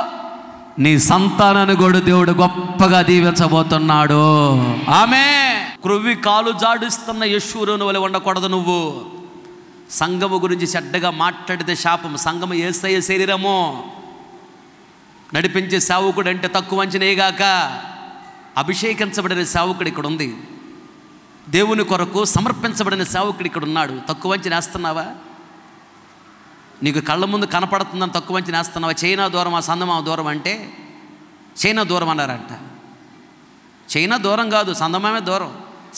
నీ సంతానాన్ని కూడా దేవుడు గొప్పగా దీవించబోతున్నాడు. ఆమేన్. క్రొవ్వి కాలు జాడిస్తున్న యెషూరును వలె ఉండకూడదు. నువ్వు సంఘము గురించి చెడ్డగా మాట్లాడితే శాపం. సంఘము యేసయ్య శరీరము. నడిపించే సేవకుడు అంటే తక్కువ అంచనేగాక. అభిషేకించబడిన సేవకుడు ఇక్కడ ఉంది. దేవుని కొరకు సమర్పించబడిన సేవకుడు ఇక్కడ ఉన్నాడు. తక్కువ అంచనేస్తున్నావా? నీకు కళ్ళ ముందు కనపడుతుందని తక్కువ అంచనేస్తున్నావా? చైనా దూరం, ఆ సందమామ దూరం అంటే చైనా దూరం అన్నారంట. చైనా దూరం కాదు, సందమామే దూరం.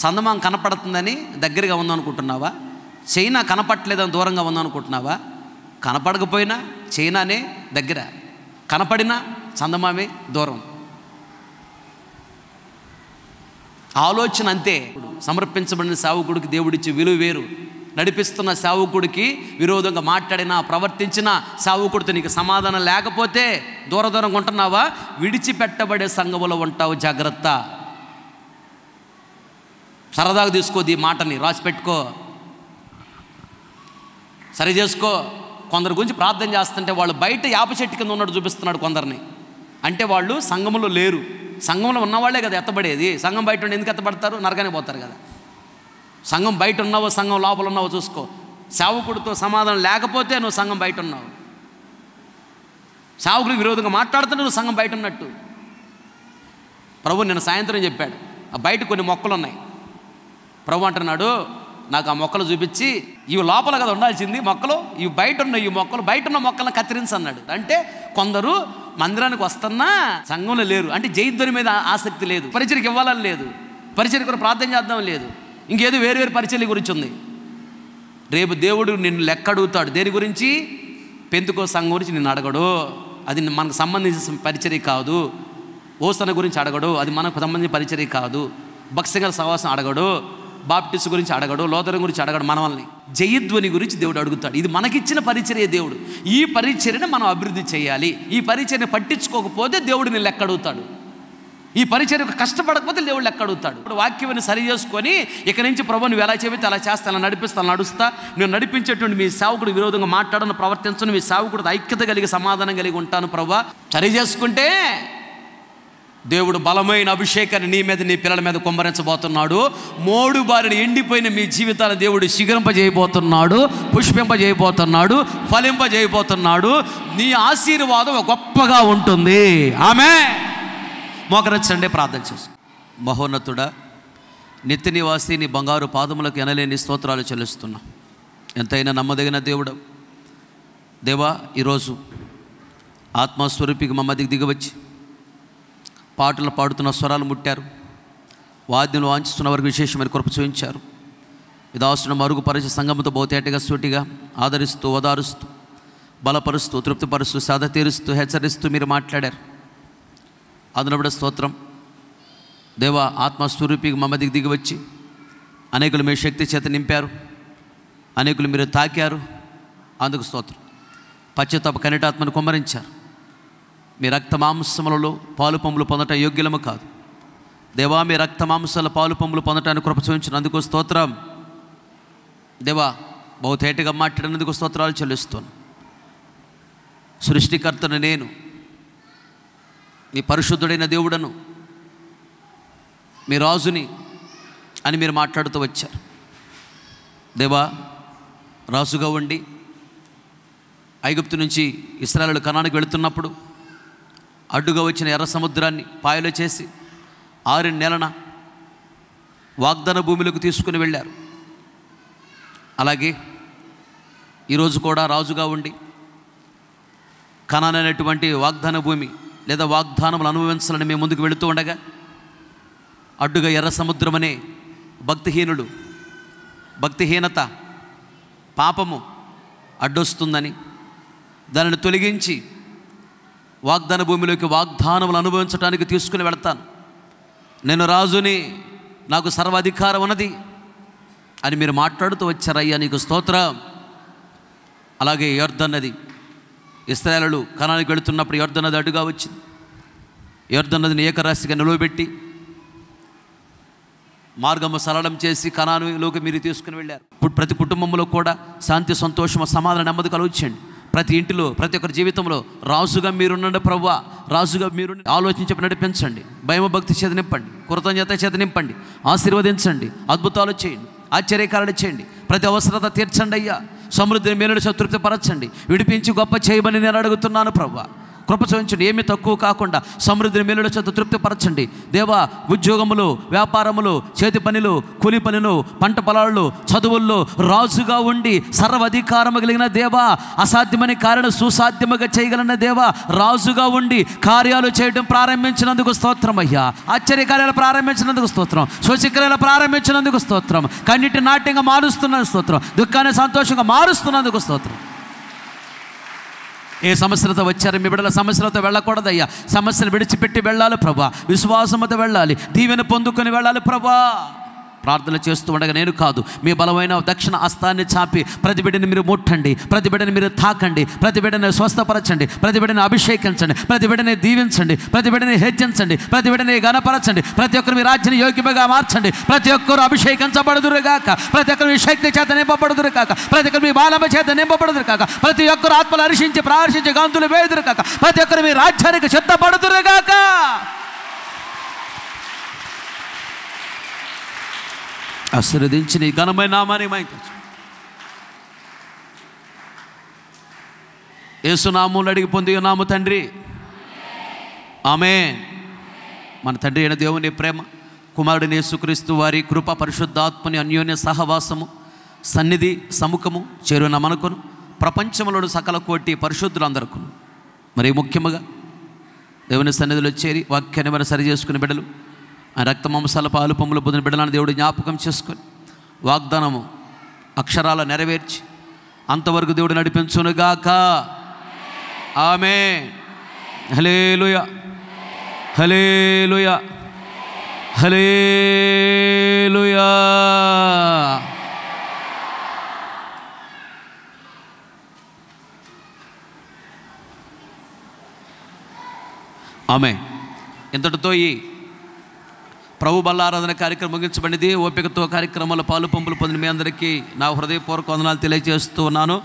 సందమామ కనపడుతుందని దగ్గరగా ఉందనుకుంటున్నావా? చైనా కనపడలేదని దూరంగా ఉందనుకుంటున్నావా? కనపడకపోయినా చైనానే దగ్గర, కనపడినా చందమామే దూరం. ఆలోచన అంతే. సమర్పించబడిన సేవకుడికి దేవుడిచ్చే విలువ వేరు. నడిపిస్తున్న సేవకుడికి విరోధంగా మాట్లాడినా, ప్రవర్తించిన సేవకుడితో నీకు సమాధానం లేకపోతే దూరంగా ఉంటున్నావా? విడిచిపెట్టబడే సంఘములో ఉంటావు. జాగ్రత్త. సరదాగా తీసుకోదు ఈ మాటని, రాసి పెట్టుకో, సరి చేసుకో. కొందరి గురించి ప్రార్థన చేస్తుంటే వాళ్ళు బయట యాప చెట్టు కింద ఉన్నట్టు చూపిస్తున్నాడు కొందరిని. అంటే వాళ్ళు సంఘంలో లేరు. సంఘంలో ఉన్నవాళ్లే కదా ఎత్తబడేది. సంఘం బయట ఉండి ఎందుకు ఎత్తబడతారు? నరకానికి పోతారు కదా. సంఘం బయట ఉన్నావో సంఘం లోపల ఉన్నావో చూసుకో. సేవకుడితో సమాధానం లేకపోతే నువ్వు సంఘం బయట ఉన్నావు. సేవకుడికి విరోధంగా మాట్లాడుతుంటే నువ్వు సంఘం బయట ఉన్నట్టు. ప్రభు నిన్న సాయంత్రం చెప్పాడు, ఆ బయట కొన్ని మొక్కలు ఉన్నాయి. ప్రభు అంటున్నాడు, నాకు ఆ మొక్కలు చూపించి, ఇవి లోపల కదా ఉండాల్సింది మొక్కలు, ఇవి బయట ఉన్నాయి, ఈ మొక్కలు బయట ఉన్న మొక్కలను కత్తిరించి అన్నాడు. అంటే కొందరు మందిరానికి వస్తున్నా సంఘంలో లేరు. అంటే జయధ్వని మీద ఆసక్తి లేదు, పరిచర్కి ఇవ్వాలని లేదు, పరిచర్కి కూడా ప్రార్థన చేద్దాం లేదు, ఇంకేదో వేరు పరిచర్ల గురించి ఉంది. రేపు దేవుడు నిన్ను లెక్క అడుగుతాడు. దేని గురించి? పెంతుకో సంఘం గురించి నిన్ను అడగడు. అది మనకు సంబంధించిన పరిచర్య కాదు. ఓసన గురించి అడగడు, అది మనకు సంబంధించిన పరిచర్య కాదు. భక్సింగల సహవాసం అడగడు, బాప్టిస్ట్ గురించి అడగడు, లోతరం గురించి అడగడు. మనల్ని జయధ్వని గురించి దేవుడు అడుగుతాడు. ఇది మనకిచ్చిన పరిచర్య దేవుడు. ఈ పరిచర్యను మనం అభివృద్ధి చేయాలి. ఈ పరిచర్యను పట్టించుకోకపోతే దేవుడు నేను లెక్క అడుగుతాడు. ఈ పరిచర్యకు కష్టపడకపోతే దేవుడు లెక్క అడుగుతాడు. ఇప్పుడు వాక్యాన్ని సరి చేసుకొని ఇక నుంచి ప్రభు నువ్వు ఎలా చెబితే అలా చేస్తా, అలా నడిపిస్తా, అలా నడుస్తా, నేను నడిపించేటువంటి మీ సేవకుడు విరోధంగా మాట్లాడను, ప్రవర్తించను, మీ సేవకుడు ఐక్యత కలిగి సమాధానం కలిగి ఉంటాను ప్రభు. సరి చేసుకుంటే దేవుడు బలమైన అభిషేకాన్ని నీ మీద, నీ పిల్లల మీద కుమ్మరించబోతున్నాడు. మోడు బారిన ఎండిపోయిన మీ జీవితాన్ని దేవుడు శిఖరింపజేయబోతున్నాడు, పుష్పింపజేయబోతున్నాడు, ఫలింపజేయబోతున్నాడు. నీ ఆశీర్వాదం గొప్పగా ఉంటుంది. ఆమేన్. మోకరించండి, ప్రార్థన చేసు. మహోన్నతుడా, నిత్య నివాసి, నీ బంగారు పాదములకు ఎనలేని స్తోత్రాలు చెల్లిస్తున్నా. ఎంతైనా నమ్మదగిన దేవుడు దేవా, ఈరోజు ఆత్మస్వరూపికి మా మధ్యకి దిగవచ్చి పాటలు పాడుతున్న స్వరాలు ముట్టారు. వాద్యం వాంఛిస్తున్న వారికి విశేషమైన కృప చూపించారు. విదాసును మరుగుపరిచి సంఘముతో బహుతేటగా సూటిగా ఆదరిస్తూ, ఓదారుస్తూ, బలపరుస్తూ, తృప్తిపరుస్తూ, సాధ తీరుస్తూ, హెచ్చరిస్తూ మీరు మాట్లాడారు. అదనబడ స్తోత్రం దేవా. ఆత్మస్వరూపికి మా మధ్యకి దిగివచ్చి అనేకులు మీ శక్తి చేత నింపారు, అనేకులు మీరు తాకారు. అందుకు స్తోత్రం. పశ్చాత్తాప కనిటాత్మను కుమ్మరించారు. మీ రక్త మాంసములలో పాలు పంపులు పొందటం యోగ్యులము కాదు దేవా. మీ రక్త మాంసాల పాలు పంపులు పొందటానికి కృప చూపించినందుకు స్తోత్రం దేవా. బహుతేటగా మాట్లాడినందుకు స్తోత్రాలు చెల్లిస్తాను. సృష్టికర్తను నేను, మీ పరిశుద్ధుడైన దేవుడను, మీ రాజుని అని మీరు మాట్లాడుతూ వచ్చారు దేవా. రాజుగా ఉండి ఐగుప్తు నుంచి ఇశ్రాయేలు కనానుకు వెళుతున్నప్పుడు అడ్డుగా వచ్చిన ఎర్ర సముద్రాన్ని పాయలు చేసి 6 నెలల వాగ్దాన భూమిలోకి తీసుకుని వెళ్ళారు. అలాగే ఈరోజు కూడా రాజుగా ఉండి కనాన్ అనేటువంటి వాగ్దాన భూమి లేదా వాగ్దానములు అనుభవించాలని మేము ముందుకు వెళుతూ ఉండగా అడ్డుగా ఎర్ర సముద్రం అనే భక్తిహీనుడు, భక్తిహీనత, పాపము అడ్డొస్తుందని దానిని తొలగించి వాగ్దాన భూమిలోకి వాగ్దానములు అనుభవించడానికి తీసుకుని వెళతాను, నేను రాజుని, నాకు సర్వాధికారం ఉన్నది అని మీరు మాట్లాడుతూ వచ్చారయ్యా, నీకు స్తోత్రం. అలాగే యొర్దాను నది, ఇశ్రాయేలు కనానుకు వెళుతున్నప్పుడు యొర్దాను నది అడ్డుగా వచ్చింది. యొర్దాను నదిని ఏకరాశిగా నిలువబెట్టి మార్గము సరళం చేసి కనానులోకి మీరు తీసుకుని వెళ్ళారు. ఇప్పుడు ప్రతి కుటుంబంలో కూడా శాంతి, సంతోషము, సమాధానం, నెమ్మది కలుగుచండి. ప్రతి ఇంటిలో, ప్రతి ఒక్కరి జీవితంలో రాజుగా మీరున్నండి ప్రభువా. రాజుగా మీరు ఆలోచించి నడిపించండి. భయభక్తి చేత నింపండి, కృతజ్ఞత చేత నింపండి, ఆశీర్వదించండి, అద్భుతాలు చేయండి, ఆశ్చర్యకారాలు చేయండి, ప్రతి అవసరత తీర్చండి అయ్యా. సమృద్ధిని మేలుడు తృప్తిపరచండి, విడిపించి గొప్ప చేయమని నేను అడుగుతున్నాను ప్రభువా. కృప చూపించండి, ఏమీ తక్కువ కాకుండా సమృద్ధిని మేలుల చేత తృప్తిపరచండి దేవా. ఉద్యోగములు, వ్యాపారములు, చేతి పనులు, కూలి పనులు, పంట పొలాలు, చదువుల్లో రాజుగా ఉండి సర్వాధికారము కలిగిన దేవా, అసాధ్యమని కార్యాలు సుసాధ్యముగా చేయగలిగిన దేవా, రాజుగా ఉండి కార్యాలు చేయడం ప్రారంభించినందుకు స్తోత్రం అయ్యా. ఆశ్చర్యకార్యాలు ప్రారంభించినందుకు స్తోత్రం, సూచక్రియలు ప్రారంభించినందుకు స్తోత్రం, కన్నిటి నాట్యంగా మారుస్తున్నందుకు స్తోత్రం, దుఃఖాన్ని సంతోషంగా మారుస్తున్నందుకు స్తోత్రం. ఏ సమస్యలతో వచ్చారు మీ బిడ్డల సమస్యలతో వెళ్ళకూడదయ్యా. సమస్యలు విడిచిపెట్టి వెళ్ళాలి ప్రభా, విశ్వాసంతో వెళ్ళాలి, దీవెన పొందుకొని వెళ్ళాలి ప్రభా. ప్రార్థన చేస్తూ ఉండగా నేను కాదు, మీ బలమైన దక్షిణ హస్తాన్ని చాపి ప్రతి బిడ్డని మీరు ముట్టండి, ప్రతి బిడ్డని మీరు తాకండి, ప్రతి బిడ్డని స్వస్థపరచండి, ప్రతి బిడ్డని అభిషేకించండి, ప్రతి బిడ్డని దీవించండి, ప్రతి బిడ్డని హెచ్చించండి, ప్రతి బిడ్డని గణపరచండి, ప్రతి ఒక్కరు మీ రాజ్యాన్ని యోగ్యముగా మార్చండి, ప్రతి ఒక్కరు అభిషేకించబడుదురుగాక, ప్రతి ఒక్కరు మీ శక్తి చేత నింపబడుదురు కాక, ప్రతి ఒక్కరు మీ బాలమ చేత నింపబడుదురు కాక, ప్రతి ఒక్కరు ఆత్మలు హర్షించి ప్రార్థించి గంతులు వేదురు కాక, ప్రతి ఒక్కరు మీ రాజ్యానికి సిద్ధపడుదురుగాక. ఆశీర్వదించి నీ ఘనమైన నామాన్ని మహిమపరచు. యేసునామములో అడిగి పొంది ఉన్నాము తండ్రి, ఆమేన్. మన తండ్రి అయిన దేవుని ప్రేమ, కుమారుడిని యేసుక్రీస్తు వారి కృప, పరిశుద్ధాత్మని అన్యోన్య సహవాసము, సన్నిధి, సముఖము చేరున మనకును ప్రపంచంలోని సకల కోటి పరిశుద్ధులందరికీ, మరి ముఖ్యముగా దేవుని సన్నిధిలో చేరి వాక్యాన్ని మనం సరి చేసుకుని బిడ్డలు, ఆ రక్త మాంసాల పాలు పొమ్ములు పొందిన బిడ్డలను దేవుడు జ్ఞాపకం చేసుకొని వాగ్దానము అక్షరాల నెరవేర్చి అంతవరకు దేవుడు నడిపించునుగాక. ఆమేన్. హల్లెలూయా, హల్లెలూయా, హల్లెలూయా. ఆమేన్. ఇంతటితో ఈ ప్రభు బల్లారాధన కార్యక్రమం ముగించబడింది. ఓపికతో కార్యక్రమాల పాలు పంపులు పొందిన మీ అందరికీ నా హృదయపూర్వక వందనాలు తెలియజేస్తూ ఉన్నాను.